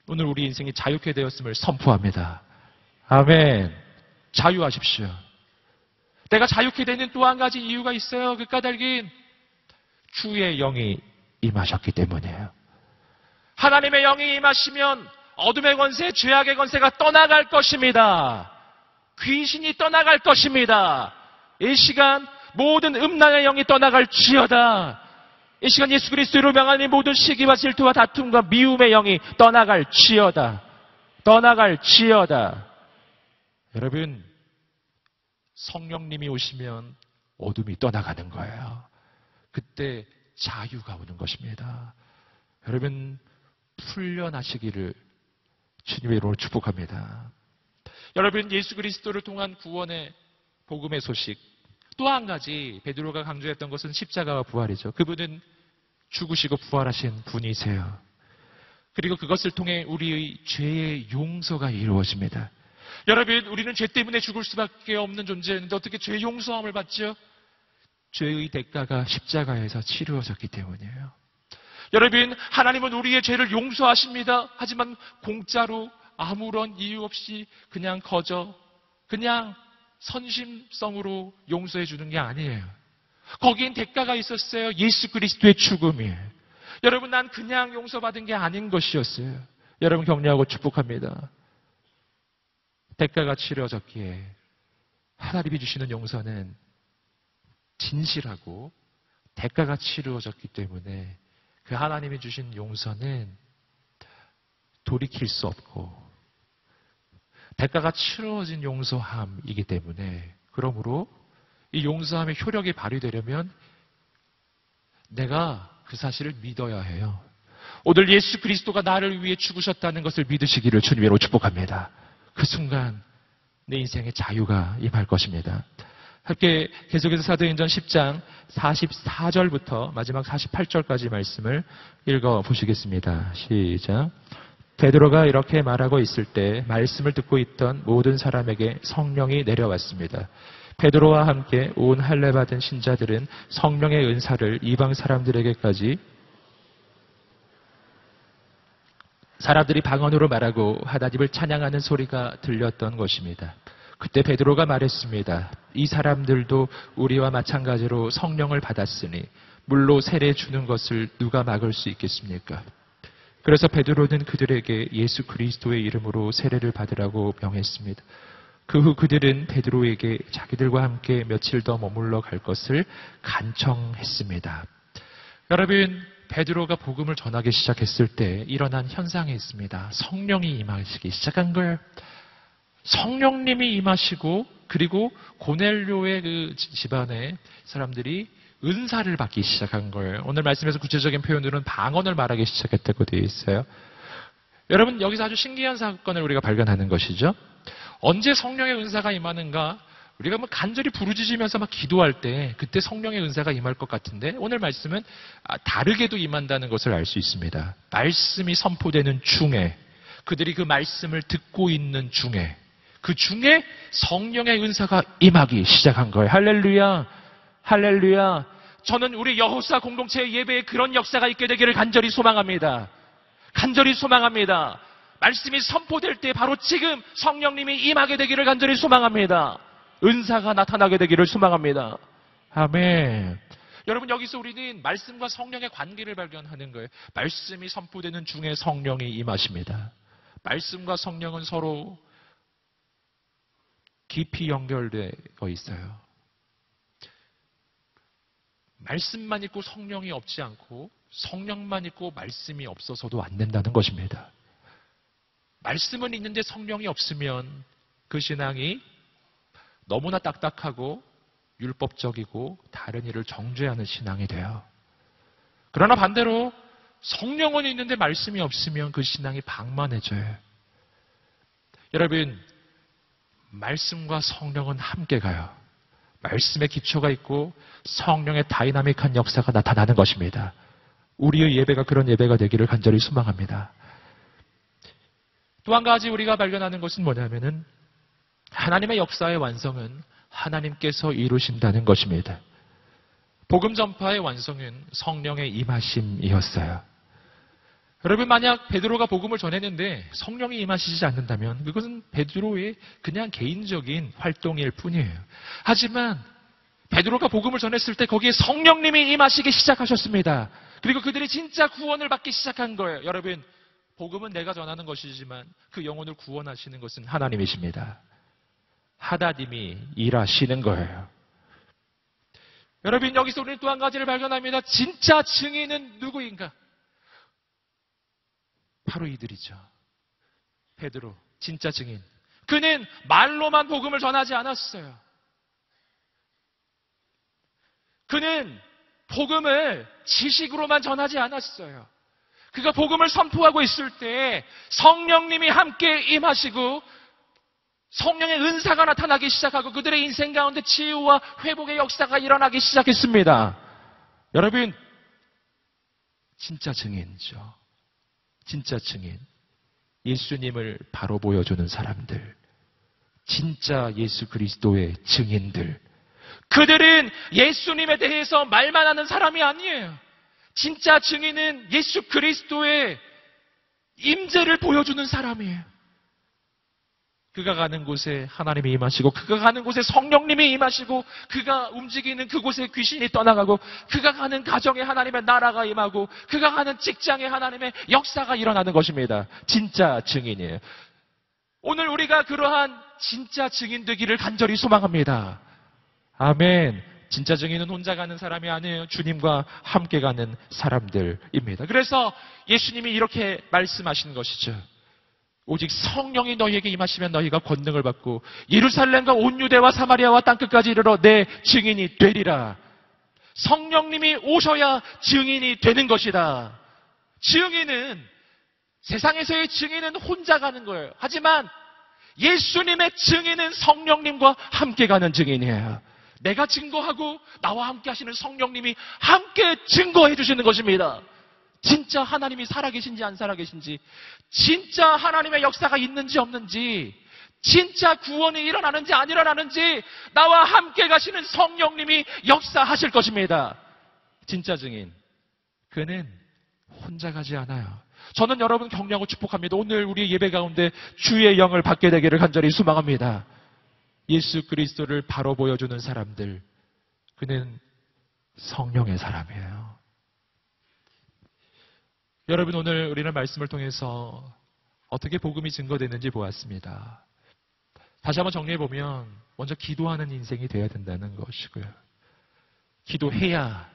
오늘 우리 인생이 자유케 되었음을 선포합니다. 아멘. 자유하십시오. 내가 자유케 되는 또 한 가지 이유가 있어요. 그 까닭은 주의 영이 임하셨기 때문이에요. 하나님의 영이 임하시면 어둠의 권세, 죄악의 권세가 떠나갈 것입니다. 귀신이 떠나갈 것입니다. 이 시간 모든 음란의 영이 떠나갈지어다. 이 시간 예수 그리스도로 명하는 모든 시기와 질투와 다툼과 미움의 영이 떠나갈지어다. 떠나갈지어다. 여러분, 성령님이 오시면 어둠이 떠나가는 거예요. 그때 자유가 오는 것입니다. 여러분, 풀려나시기를 주님의 이름으로 축복합니다. 여러분, 예수 그리스도를 통한 구원의 복음의 소식, 또 한 가지 베드로가 강조했던 것은 십자가와 부활이죠. 그분은 죽으시고 부활하신 분이세요. 그리고 그것을 통해 우리의 죄의 용서가 이루어집니다. 여러분, 우리는 죄 때문에 죽을 수밖에 없는 존재인데 어떻게 죄 용서함을 받죠? 죄의 대가가 십자가에서 치루어졌기 때문이에요. 여러분, 하나님은 우리의 죄를 용서하십니다. 하지만 공짜로 아무런 이유 없이 그냥 그냥 선심성으로 용서해 주는 게 아니에요. 거기엔 대가가 있었어요. 예수 그리스도의 죽음이에요. 여러분, 난 그냥 용서받은 게 아닌 것이었어요. 여러분, 격려하고 축복합니다. 대가가 치러졌기에 하나님이 주시는 용서는 진실하고 대가가 치루어졌기 때문에 그 하나님이 주신 용서는 돌이킬 수 없고 대가가 치루어진 용서함이기 때문에, 그러므로 이 용서함의 효력이 발휘되려면 내가 그 사실을 믿어야 해요. 오늘 예수 그리스도가 나를 위해 죽으셨다는 것을 믿으시기를 주님으로 축복합니다. 그 순간 내 인생에 자유가 임할 것입니다. 함께 계속해서 사도행전 10장 44절부터 마지막 48절까지 말씀을 읽어보시겠습니다. 시작. 베드로가 이렇게 말하고 있을 때 말씀을 듣고 있던 모든 사람에게 성령이 내려왔습니다. 베드로와 함께 온 할례 받은 신자들은 성령의 은사를 이방 사람들에게까지 사람들이 방언으로 말하고 하나님을 찬양하는 소리가 들렸던 것입니다. 그때 베드로가 말했습니다. 이 사람들도 우리와 마찬가지로 성령을 받았으니 물로 세례 주는 것을 누가 막을 수 있겠습니까? 그래서 베드로는 그들에게 예수 그리스도의 이름으로 세례를 받으라고 명했습니다. 그 후 그들은 베드로에게 자기들과 함께 며칠 더 머물러 갈 것을 간청했습니다. 여러분, 베드로가 복음을 전하기 시작했을 때 일어난 현상이 있습니다. 성령이 임하시기 시작한 거예요. 성령님이 임하시고, 그리고 고넬료의 그 집안의 사람들이 은사를 받기 시작한 거예요. 오늘 말씀에서 구체적인 표현으로는 방언을 말하기 시작했다고 되어 있어요. 여러분, 여기서 아주 신기한 사건을 우리가 발견하는 것이죠. 언제 성령의 은사가 임하는가? 우리가 뭐 간절히 부르짖으면서 막 기도할 때 그때 성령의 은사가 임할 것 같은데, 오늘 말씀은 다르게도 임한다는 것을 알 수 있습니다. 말씀이 선포되는 중에, 그들이 그 말씀을 듣고 있는 중에, 그 중에 성령의 은사가 임하기 시작한 거예요. 할렐루야, 할렐루야. 저는 우리 여호사 공동체의 예배에 그런 역사가 있게 되기를 간절히 소망합니다. 간절히 소망합니다. 말씀이 선포될 때 바로 지금 성령님이 임하게 되기를 간절히 소망합니다. 은사가 나타나게 되기를 소망합니다. 아멘. 여러분, 여기서 우리는 말씀과 성령의 관계를 발견하는 거예요. 말씀이 선포되는 중에 성령이 임하십니다. 말씀과 성령은 서로 깊이 연결되어 있어요. 말씀만 있고 성령이 없지 않고 성령만 있고 말씀이 없어서도 안 된다는 것입니다. 말씀은 있는데 성령이 없으면 그 신앙이 너무나 딱딱하고 율법적이고 다른 일을 정죄하는 신앙이 돼요. 그러나 반대로 성령은 있는데 말씀이 없으면 그 신앙이 방만해져요. 여러분, 말씀과 성령은 함께 가요. 말씀의 기초가 있고 성령의 다이나믹한 역사가 나타나는 것입니다. 우리의 예배가 그런 예배가 되기를 간절히 소망합니다. 또 한 가지 우리가 발견하는 것은 뭐냐면은 하나님의 역사의 완성은 하나님께서 이루신다는 것입니다. 복음 전파의 완성은 성령의 임하심이었어요. 여러분, 만약 베드로가 복음을 전했는데 성령이 임하시지 않는다면 그것은 베드로의 그냥 개인적인 활동일 뿐이에요. 하지만 베드로가 복음을 전했을 때 거기에 성령님이 임하시기 시작하셨습니다. 그리고 그들이 진짜 구원을 받기 시작한 거예요. 여러분, 복음은 내가 전하는 것이지만 그 영혼을 구원하시는 것은 하나님이십니다. 하나님이 일하시는 거예요. 여러분, 여기서 우리는 또 한 가지를 발견합니다. 진짜 증인은 누구인가? 바로 이들이죠. 베드로, 진짜 증인. 그는 말로만 복음을 전하지 않았어요. 그는 복음을 지식으로만 전하지 않았어요. 그가 복음을 선포하고 있을 때 성령님이 함께 임하시고 성령의 은사가 나타나기 시작하고 그들의 인생 가운데 치유와 회복의 역사가 일어나기 시작했습니다. 여러분, 진짜 증인이죠. 진짜 증인. 예수님을 바로 보여주는 사람들. 진짜 예수 그리스도의 증인들. 그들은 예수님에 대해서 말만 하는 사람이 아니에요. 진짜 증인은 예수 그리스도의 임재를 보여주는 사람이에요. 그가 가는 곳에 하나님이 임하시고 그가 가는 곳에 성령님이 임하시고 그가 움직이는 그곳에 귀신이 떠나가고 그가 가는 가정에 하나님의 나라가 임하고 그가 가는 직장에 하나님의 역사가 일어나는 것입니다. 진짜 증인이에요. 오늘 우리가 그러한 진짜 증인 되기를 간절히 소망합니다. 아멘. 진짜 증인은 혼자 가는 사람이 아니에요. 주님과 함께 가는 사람들입니다. 그래서 예수님이 이렇게 말씀하시는 것이죠. 오직 성령이 너희에게 임하시면 너희가 권능을 받고 예루살렘과 온 유대와 사마리아와 땅끝까지 이르러 내 증인이 되리라. 성령님이 오셔야 증인이 되는 것이다. 증인은, 세상에서의 증인은 혼자 가는 거예요. 하지만 예수님의 증인은 성령님과 함께 가는 증인이에요. 내가 증거하고 나와 함께 하시는 성령님이 함께 증거해 주시는 것입니다. 진짜 하나님이 살아계신지 안 살아계신지, 진짜 하나님의 역사가 있는지 없는지, 진짜 구원이 일어나는지 안 일어나는지 나와 함께 가시는 성령님이 역사하실 것입니다. 진짜 증인. 그는 혼자 가지 않아요. 저는 여러분 격려하고 축복합니다. 오늘 우리 예배 가운데 주의 영을 받게 되기를 간절히 소망합니다. 예수 그리스도를 바로 보여주는 사람들, 그는 성령의 사람이에요. 여러분, 오늘 우리는 말씀을 통해서 어떻게 복음이 증거되는지 보았습니다. 다시 한번 정리해보면 먼저 기도하는 인생이 되어야 된다는 것이고요. 기도해야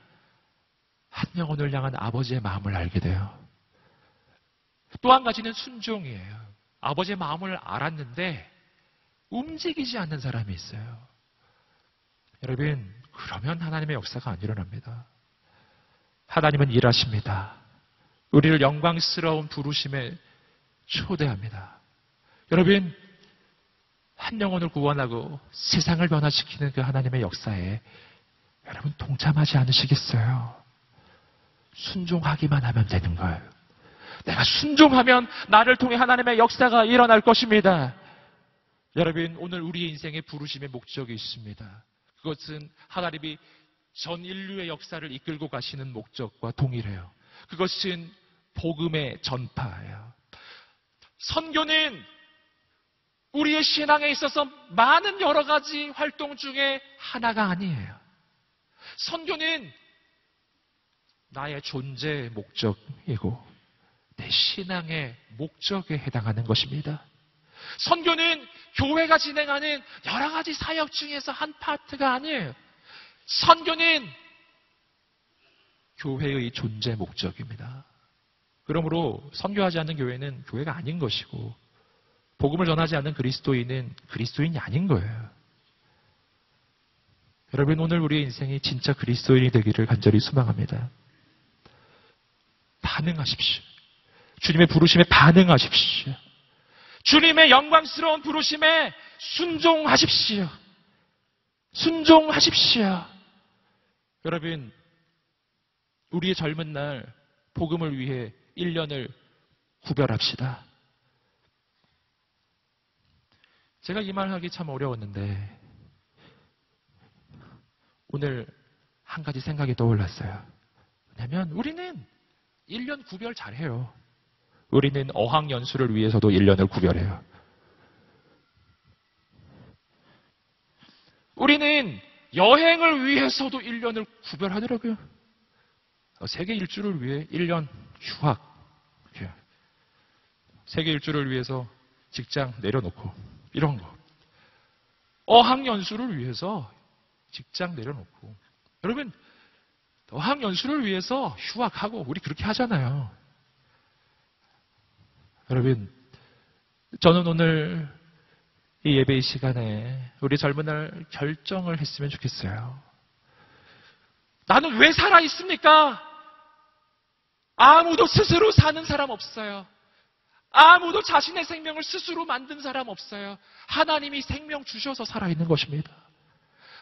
한 영혼을 향한 아버지의 마음을 알게 돼요. 또 한 가지는 순종이에요. 아버지의 마음을 알았는데 움직이지 않는 사람이 있어요. 여러분, 그러면 하나님의 역사가 안 일어납니다. 하나님은 일하십니다. 우리를 영광스러운 부르심에 초대합니다. 여러분, 한 영혼을 구원하고 세상을 변화시키는 그 하나님의 역사에 여러분 동참하지 않으시겠어요? 순종하기만 하면 되는 거예요. 내가 순종하면 나를 통해 하나님의 역사가 일어날 것입니다. 여러분, 오늘 우리의 인생에 부르심의 목적이 있습니다. 그것은 하나님이 전 인류의 역사를 이끌고 가시는 목적과 동일해요. 그것은 복음의 전파예요. 선교는 우리의 신앙에 있어서 많은 여러 가지 활동 중에 하나가 아니에요. 선교는 나의 존재의 목적이고 내 신앙의 목적에 해당하는 것입니다. 선교는 교회가 진행하는 여러 가지 사역 중에서 한 파트가 아니에요. 선교는 교회의 존재 목적입니다. 그러므로 선교하지 않는 교회는 교회가 아닌 것이고 복음을 전하지 않는 그리스도인은 그리스도인이 아닌 거예요. 여러분, 오늘 우리의 인생이 진짜 그리스도인이 되기를 간절히 소망합니다. 반응하십시오. 주님의 부르심에 반응하십시오. 주님의 영광스러운 부르심에 순종하십시오. 순종하십시오. 여러분, 우리의 젊은 날 복음을 위해 1년을 구별합시다. 제가 이 말 하기 참 어려웠는데 오늘 한 가지 생각이 떠올랐어요. 왜냐하면 우리는 1년 구별 잘해요. 우리는 어학연수를 위해서도 1년을 구별해요. 우리는 여행을 위해서도 1년을 구별하더라고요. 세계 일주를 위해 1년 휴학. 세계 일주를 위해서 직장 내려놓고 이런 거. 어학연수를 위해서 직장 내려놓고. 여러분, 어학연수를 위해서 휴학하고 우리 그렇게 하잖아요. 여러분, 저는 오늘 이 예배의 시간에 우리 젊은 날 결정을 했으면 좋겠어요. 나는 왜 살아있습니까? 아무도 스스로 사는 사람 없어요. 아무도 자신의 생명을 스스로 만든 사람 없어요. 하나님이 생명 주셔서 살아있는 것입니다.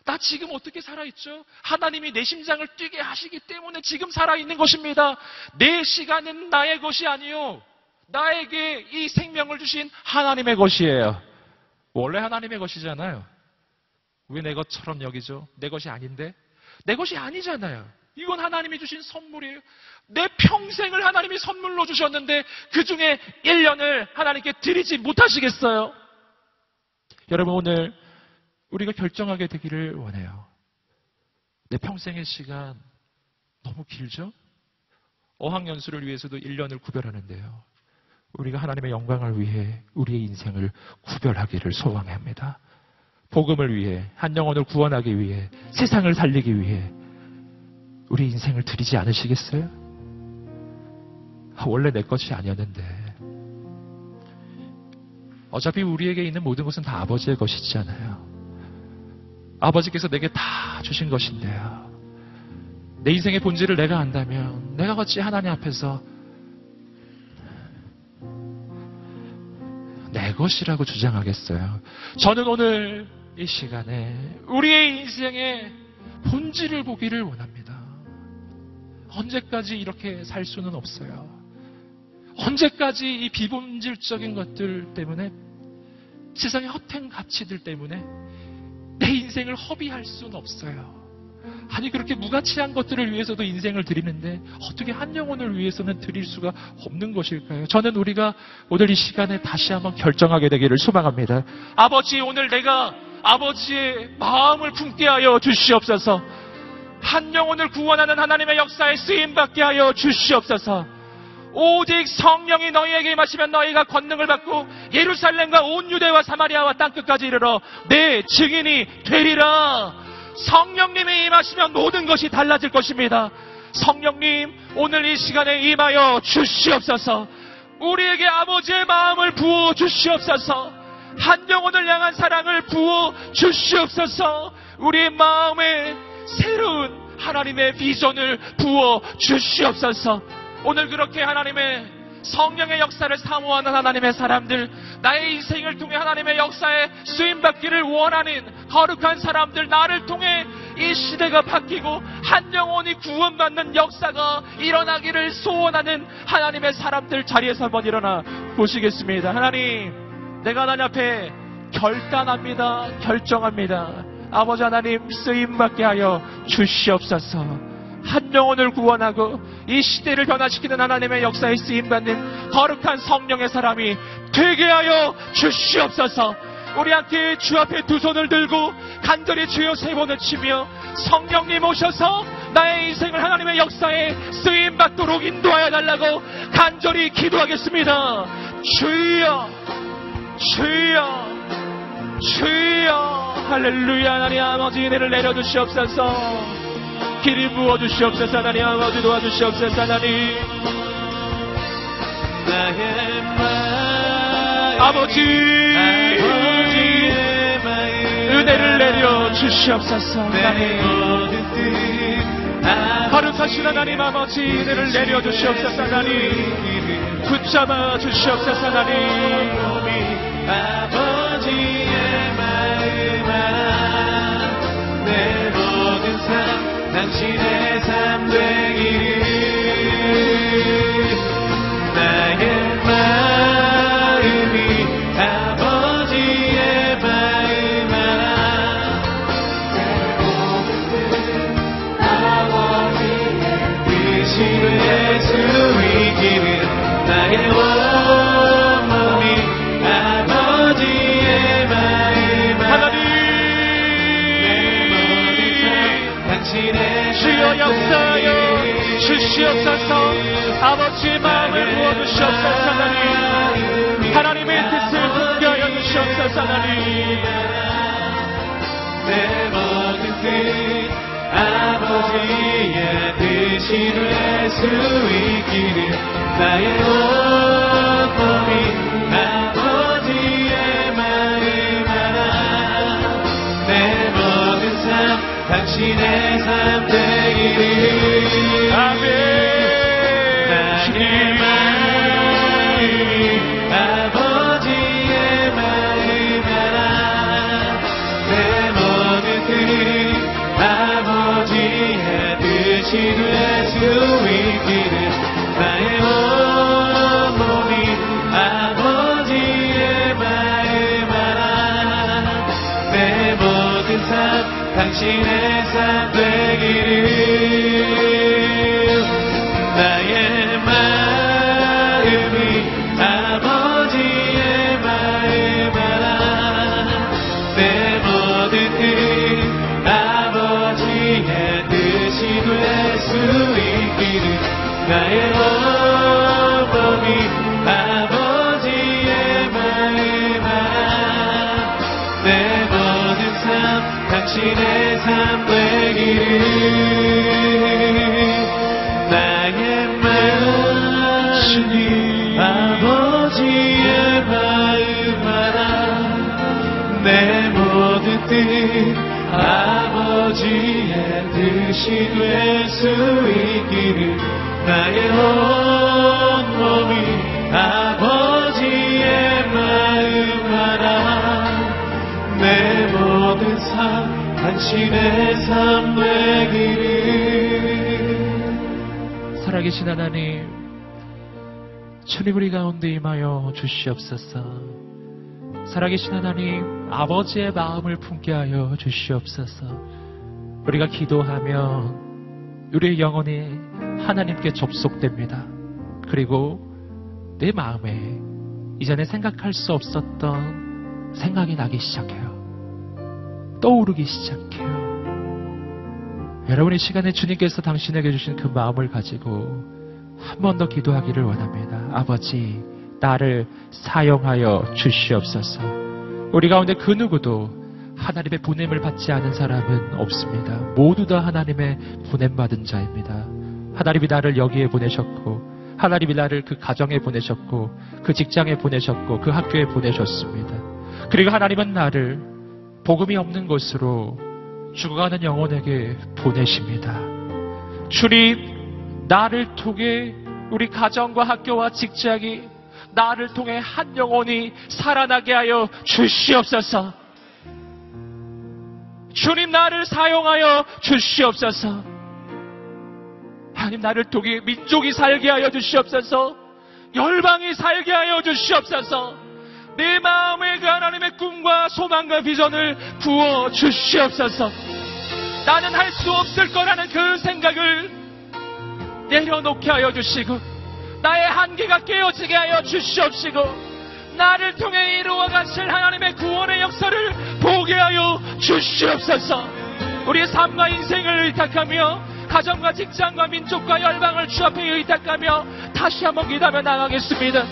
나 지금 어떻게 살아있죠? 하나님이 내 심장을 뛰게 하시기 때문에 지금 살아있는 것입니다. 내 시간은 나의 것이 아니요, 나에게 이 생명을 주신 하나님의 것이에요. 원래 하나님의 것이잖아요. 왜 내 것처럼 여기죠? 내 것이 아닌데? 내 것이 아니잖아요. 이건 하나님이 주신 선물이에요. 내 평생을 하나님이 선물로 주셨는데 그 중에 1년을 하나님께 드리지 못하시겠어요? 여러분, 오늘 우리가 결정하게 되기를 원해요. 내 평생의 시간 너무 길죠? 어학연수를 위해서도 1년을 구별하는데요. 우리가 하나님의 영광을 위해 우리의 인생을 구별하기를 소망합니다. 복음을 위해, 한 영혼을 구원하기 위해, 세상을 살리기 위해 우리 인생을 드리지 않으시겠어요? 원래 내 것이 아니었는데. 어차피 우리에게 있는 모든 것은 다 아버지의 것이잖아요. 아버지께서 내게 다 주신 것인데요. 내 인생의 본질을 내가 안다면 내가 어찌 하나님 앞에서 내 것이라고 주장하겠어요? 저는 오늘 이 시간에 우리의 인생의 본질을 보기를 원합니다. 언제까지 이렇게 살 수는 없어요. 언제까지 이 비본질적인 것들 때문에, 세상의 허튼 가치들 때문에 내 인생을 허비할 수는 없어요. 아니, 그렇게 무가치한 것들을 위해서도 인생을 드리는데 어떻게 한 영혼을 위해서는 드릴 수가 없는 것일까요? 저는 우리가 오늘 이 시간에 다시 한번 결정하게 되기를 소망합니다. 아버지, 오늘 내가 아버지의 마음을 품게 하여 주시옵소서. 한 영혼을 구원하는 하나님의 역사에 쓰임받게 하여 주시옵소서. 오직 성령이 너희에게 임하시면 너희가 권능을 받고 예루살렘과 온 유대와 사마리아와 땅끝까지 이르러 내 증인이 되리라. 성령님이 임하시면 모든 것이 달라질 것입니다. 성령님, 오늘 이 시간에 임하여 주시옵소서. 우리에게 아버지의 마음을 부어 주시옵소서. 한 영혼을 향한 사랑을 부어 주시옵소서. 우리의 마음에 새로운 하나님의 비전을 부어 주시옵소서. 오늘 그렇게 하나님의 성령의 역사를 사모하는 하나님의 사람들, 나의 인생을 통해 하나님의 역사에 쓰임받기를 원하는 거룩한 사람들, 나를 통해 이 시대가 바뀌고 한 영혼이 구원받는 역사가 일어나기를 소원하는 하나님의 사람들 자리에서 한번 일어나 보시겠습니다. 하나님, 내가 하나님 앞에 결단합니다. 결정합니다. 아버지 하나님, 쓰임받게 하여 주시옵소서. 한 영혼을 구원하고 이 시대를 변화시키는 하나님의 역사에 쓰임받는 거룩한 성령의 사람이 되게 하여 주시옵소서. 우리 함께 주 앞에 두 손을 들고 간절히 주여 세 번을 치며 성령님 오셔서 나의 인생을 하나님의 역사에 쓰임받도록 인도하여 달라고 간절히 기도하겠습니다. 주여, 주여, 주여. 할렐루야. 하나님 아버지, 은혜를 내려주시옵소서. 길이 부어주시옵소서. 하나님 아버지, 도와주시옵소서. 하나님 아버지, 은혜를 내려주시옵소서. 하나님 거룩하신 하나님 아버지, 은혜를 내려주시옵소서. 하나님 붙잡아 주시옵소서. 하나님 아버지의 마음아 내 모든 삶 당신의 삶 되기를 나의 마음이 아버지의 마음아 내 모든 뜻 아버지의 뜻이를 예수 이기는 나의 온몸이 아버지의 마음아 하나님 주여 역사하여 주시옵소서. 아버지의 마음을 부어주시옵소서. 하나님 하나님의 뜻을 분개하여 주시옵소서. 하나님 내 모든 뜻 아버지의 뜻이 될 수 있기를 나의 온 몸이 아버지의 마음 알아 내 모든 삶 당신의 삶 되기를 아멘. 나의 마음이 아버지의 마음 알아 내 모든 뜻 아버지의 뜻이 될 수 있기를 나의 온 몸이 아버지의 마음 알아 내 모든 삶 당신의 삶 되기를 나의 마음이 아버지의 마음 알아 내 모든 뜻 아버지의 뜻이 될 수 있기를 나의 온 몸이 아버지의 마음 알아 내 모든 삶 당신의 삶 되기를 나의 마음이 아버지의 마음 알아 내 모든 뜻 아버지의 뜻이 될 수 있기를 나의 온 몸이 아버지의 마음 알아 내 모든 삶 당신의 삶 되기를 살아계신 하나님, 주님 우리 가운데 임하여 주시옵소서. 살아계신 하나님, 아버지의 마음을 품게 하여 주시옵소서. 우리가 기도하면 우리의 영혼이 하나님께 접속됩니다. 그리고 내 마음에 이전에 생각할 수 없었던 생각이 나기 시작해요. 떠오르기 시작해요. 여러분, 이 시간에 주님께서 당신에게 주신 그 마음을 가지고 한 번 더 기도하기를 원합니다. 아버지, 나를 사용하여 주시옵소서. 우리 가운데 그 누구도 하나님의 보냄을 받지 않은 사람은 없습니다. 모두 다 하나님의 보냄받은 자입니다. 하나님이 나를 여기에 보내셨고, 하나님이 나를 그 가정에 보내셨고, 그 직장에 보내셨고, 그 학교에 보내셨습니다. 그리고 하나님은 나를 복음이 없는 곳으로 죽어가는 영혼에게 보내십니다. 주님, 나를 통해 우리 가정과 학교와 직장이, 나를 통해 한 영혼이 살아나게 하여 주시옵소서. 주님, 나를 사용하여 주시옵소서. 하나님, 나를 통해 민족이 살게 하여 주시옵소서. 열방이 살게 하여 주시옵소서. 내 마음에 그 하나님의 꿈과 소망과 비전을 부어 주시옵소서. 나는 할 수 없을 거라는 그 생각을 내려놓게 하여 주시고, 나의 한계가 깨어지게 하여 주시옵시고, 나를 통해 이루어 가실 하나님의 구원의 역사를 보게 하여 주시옵소서. 우리의 삶과 인생을 의탁하며 가정과 직장과 민족과 열방을 주 앞에 의탁하며 다시 한번 기도하며 나가겠습니다.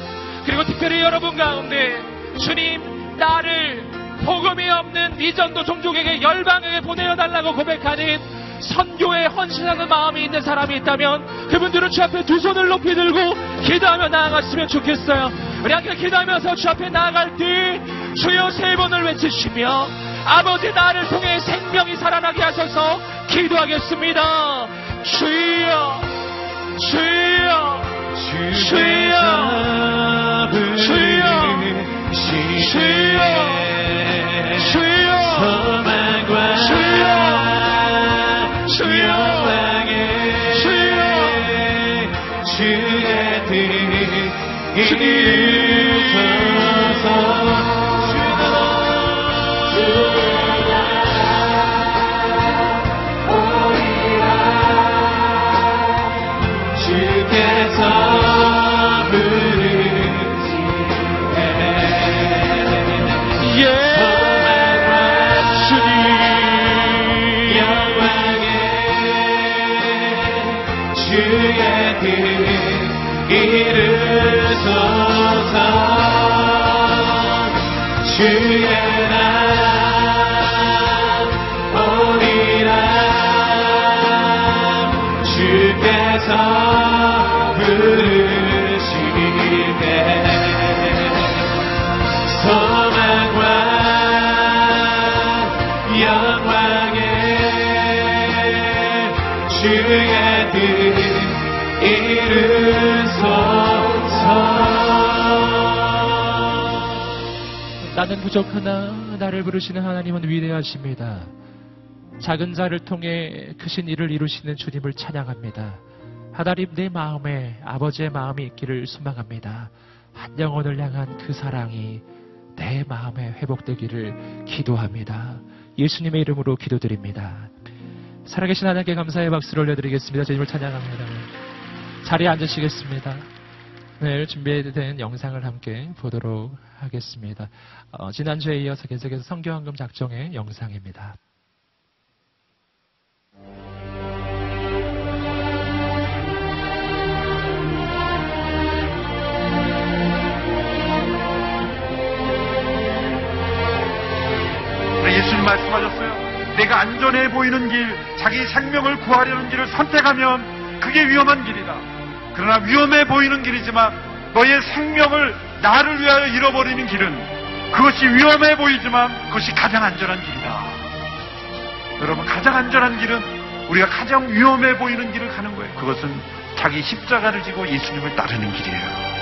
그리고 특별히 여러분 가운데 주님, 나를 복음이 없는 이전도 종족에게, 열방에게 보내어달라고 고백하는 선교에 헌신하는 마음이 있는 사람이 있다면 그분들은 주 앞에 두 손을 높이 들고 기도하며 나아갔으면 좋겠어요. 우리 함께 기도하면서 주 앞에 나아갈 때 주여 세 번을 외치시며 아버지, 나를 통해 생명이 살아나게 하셔서 기도하겠습니다. 주여, 주여, 주여, 주여, 주여, 주여, 소망과 주여, 주여, 주여, 주의 뜻 이루소서. 주께서 부르시네. 주의 뜻 이루소서. 나는 부족하나 나를 부르시는 하나님은 위대하십니다. 작은 자를 통해 크신 일을 이루시는 주님을 찬양합니다. 하나님, 내 마음에 아버지의 마음이 있기를 소망합니다. 한 영혼을 향한 그 사랑이 내 마음에 회복되기를 기도합니다. 예수님의 이름으로 기도드립니다. 살아계신 하나님께 감사의 박수를 올려드리겠습니다. 주님을 찬양합니다. 자리에 앉으시겠습니다. 오늘 준비된 영상을 함께 보도록 하겠습니다. 지난주에 이어서 계속해서 성교헌금 작정의 영상입니다. 예수님 말씀하셨어요. 내가 안전해 보이는 길, 자기 생명을 구하려는 길을 선택하면 그게 위험한 길이다. 그러나 위험해 보이는 길이지만 너의 생명을 나를 위하여 잃어버리는 길은 그것이 위험해 보이지만 그것이 가장 안전한 길이다. 여러분, 가장 안전한 길은 우리가 가장 위험해 보이는 길을 가는 거예요. 그것은 자기 십자가를 지고 예수님을 따르는 길이에요.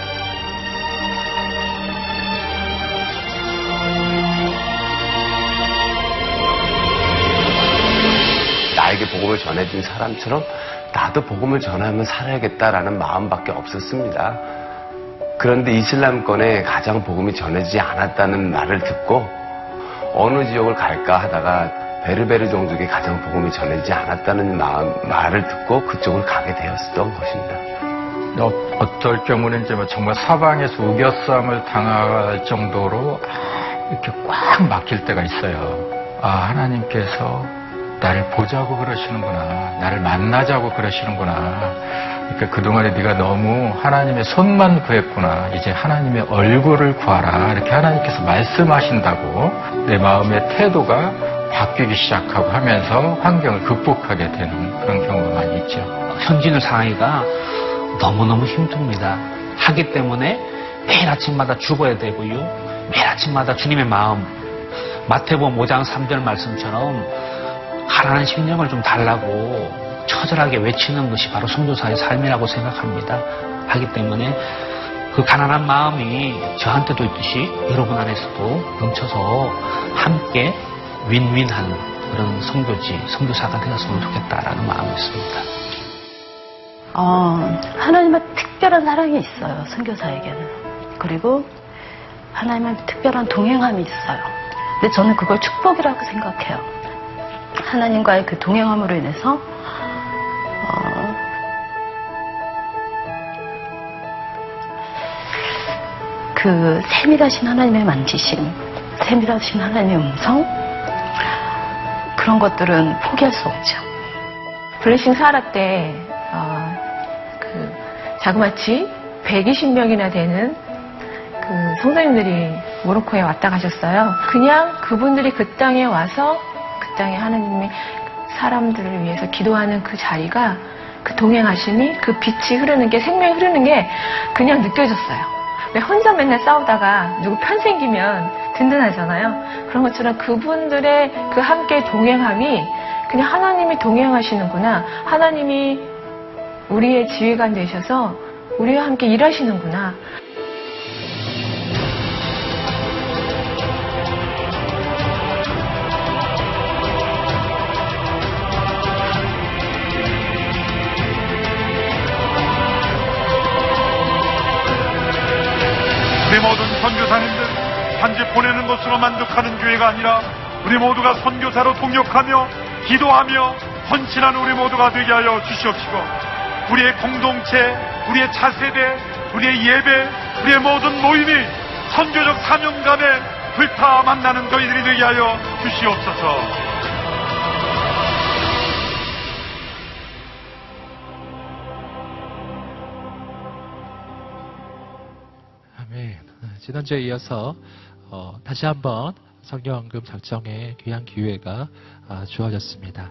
나에게 복음을 전해준 사람처럼 나도 복음을 전하면 살아야겠다라는 마음밖에 없었습니다. 그런데 이슬람권에 가장 복음이 전해지지 않았다는 말을 듣고 어느 지역을 갈까 하다가 베르베르 종족에 가장 복음이 전해지지 않았다는 말을 듣고 그쪽을 가게 되었던 것입니다. 어떨 경우는 이제 정말 사방에서 우겨쌈을 당할 정도로 이렇게 꽉 막힐 때가 있어요. 하나님께서 나를 보자고 그러시는구나. 나를 만나자고 그러시는구나. 그러니까 그동안에 네가 너무 하나님의 손만 구했구나. 이제 하나님의 얼굴을 구하라. 이렇게 하나님께서 말씀하신다고 내 마음의 태도가 바뀌기 시작하고 하면서 환경을 극복하게 되는 그런 경우가 많이 있죠. 현진을 상하기가 너무너무 힘듭니다. 하기 때문에 매일 아침마다 죽어야 되고요. 매일 아침마다 주님의 마음, 마태복음 5장 3절 말씀처럼 가난한 심령을 좀 달라고 처절하게 외치는 것이 바로 선교사의 삶이라고 생각합니다. 하기 때문에 그 가난한 마음이 저한테도 있듯이 여러분 안에서도 넘쳐서 함께 윈윈한 그런 선교사가 되었으면 좋겠다라는 마음이 있습니다. 하나님의 특별한 사랑이 있어요, 선교사에게는. 그리고 하나님의 특별한 동행함이 있어요. 근데 저는 그걸 축복이라고 생각해요. 하나님과의 그 동행함으로 인해서 그 세밀하신 하나님의 만지심, 세밀하신 하나님의 음성, 그런 것들은 포기할 수 없죠. 블레싱 사하라 때 그 자그마치 120명이나 되는 그 성도님들이 모로코에 왔다 가셨어요. 그냥 그분들이 그 땅에 와서 그 땅에 하나님의 사람들을 위해서 기도하는 그 자리가, 그 동행하심이, 그 빛이 흐르는 게, 생명이 흐르는 게 그냥 느껴졌어요. 왜 혼자 맨날 싸우다가 누구 편 생기면 든든하잖아요. 그런 것처럼 그분들의 그 함께 동행함이 그냥 하나님이 동행하시는구나. 하나님이 우리의 지휘관 되셔서 우리와 함께 일하시는구나. 우리 모든 선교사님들, 단지 보내는 것으로 만족하는 교회가 아니라 우리 모두가 선교사로 동역하며 기도하며 헌신하는 우리 모두가 되게 하여 주시옵시고, 우리의 공동체, 우리의 차세대, 우리의 예배, 우리의 모든 모임이 선교적 사명감에 불타 만나는 저희들이 되게 하여 주시옵소서. 지난주에 이어서 다시 한번 성교헌금 작정의 귀한 기회가 주어졌습니다.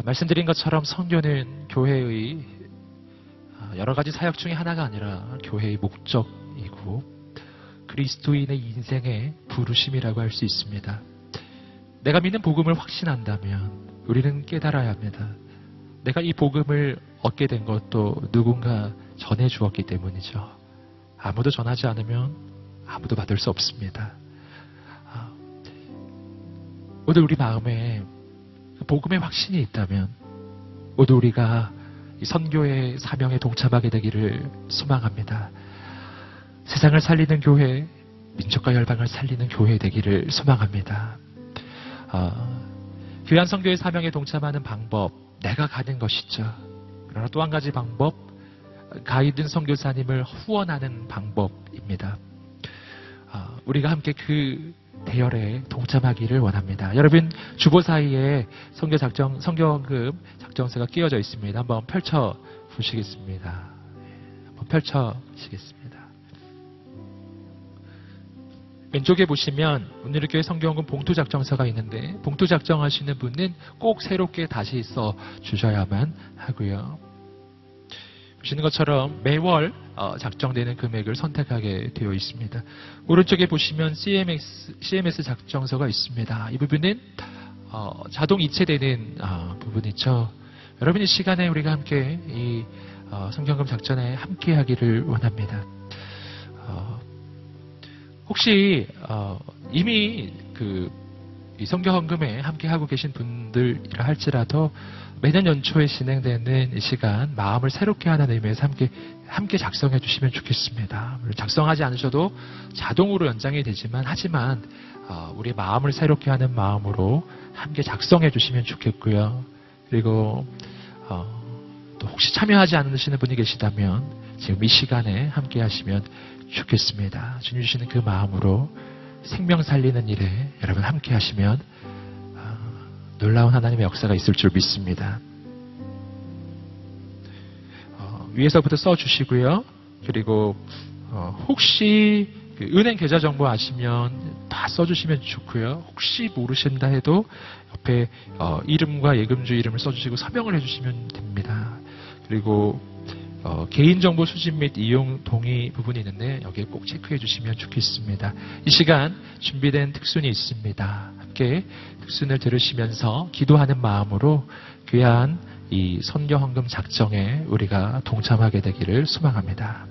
말씀드린 것처럼 선교는 교회의 여러 가지 사역 중에 하나가 아니라 교회의 목적이고 그리스도인의 인생의 부르심이라고 할 수 있습니다. 내가 믿는 복음을 확신한다면 우리는 깨달아야 합니다. 내가 이 복음을 얻게 된 것도 누군가 전해 주었기 때문이죠. 아무도 전하지 않으면 아무도 받을 수 없습니다. 모두 우리 마음에 복음의 확신이 있다면 모두 우리가 이 선교의 사명에 동참하게 되기를 소망합니다. 세상을 살리는 교회, 민족과 열방을 살리는 교회 되기를 소망합니다. 귀한 선교의 사명에 동참하는 방법, 내가 가는 것이죠. 그러나 또 한 가지 방법, 가이든 선교사님을 후원하는 방법입니다. 우리가 함께 그 대열에 동참하기를 원합니다. 여러분, 주보 사이에 선교헌금 작정서가 끼워져 있습니다. 한번 펼쳐 보시겠습니다. 한번 펼쳐 보시겠습니다. 왼쪽에 보시면 오늘교회 선교헌금 봉투 작정서가 있는데 봉투 작정하시는 분은 꼭 새롭게 다시 써 주셔야만 하고요. 보시는 것처럼 매월 작정되는 금액을 선택하게 되어 있습니다. 오른쪽에 보시면 CMS 작정서가 있습니다. 이 부분은 자동 이체되는 부분이죠. 여러분, 이 시간에 우리가 함께 이 선교헌금 작전에 함께 하기를 원합니다. 혹시 이미 이 선교헌금에 함께 하고 계신 분들이라 할지라도 매년 연초에 진행되는 이 시간 마음을 새롭게 하는 의미에서 함께 작성해 주시면 좋겠습니다. 물론 작성하지 않으셔도 자동으로 연장이 되지만 하지만 우리 마음을 새롭게 하는 마음으로 함께 작성해 주시면 좋겠고요. 그리고 또 혹시 참여하지 않으시는 분이 계시다면 지금 이 시간에 함께 하시면 좋겠습니다. 주님 주시는 그 마음으로 생명 살리는 일에 여러분 함께 하시면 놀라운 하나님의 역사가 있을 줄 믿습니다. 위에서부터 써주시고요. 그리고 혹시 그 은행 계좌 정보 아시면 다 써주시면 좋고요. 혹시 모르신다 해도 옆에 이름과 예금주 이름을 써주시고 서명을 해주시면 됩니다. 그리고 개인정보 수집 및 이용 동의 부분이 있는데 여기에 꼭 체크해 주시면 좋겠습니다. 이 시간 준비된 특순이 있습니다. 함께 특순을 들으시면서 기도하는 마음으로 귀한 이 선교헌금 작정에 우리가 동참하게 되기를 소망합니다.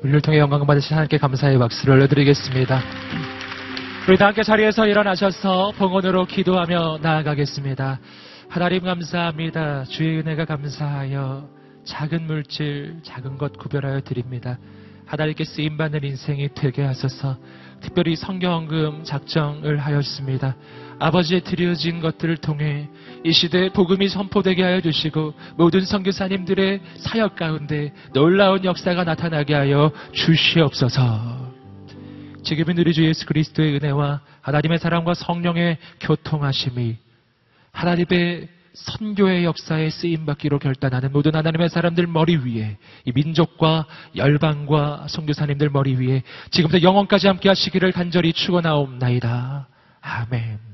우리를 통해 영광 받으신 하나님께 감사의 박수를 올려드리겠습니다. 우리 다 함께 자리에서 일어나셔서 봉헌으로 기도하며 나아가겠습니다. 하나님 감사합니다. 주의 은혜가 감사하여 작은 물질, 작은 것 구별하여 드립니다. 하나님께 쓰임받는 인생이 되게 하소서. 특별히 성경헌금 작정을 하였습니다. 아버지의 드려진 것들을 통해 이 시대에 복음이 선포되게 하여 주시고 모든 선교사님들의 사역 가운데 놀라운 역사가 나타나게 하여 주시옵소서. 지금은 우리 주 예수 그리스도의 은혜와 하나님의 사랑과 성령의 교통하심이 하나님의 선교의 역사에 쓰임받기로 결단하는 모든 하나님의 사람들 머리 위에, 이 민족과 열방과 선교사님들 머리 위에 지금부터 영원까지 함께 하시기를 간절히 축원하옵나이다. 아멘.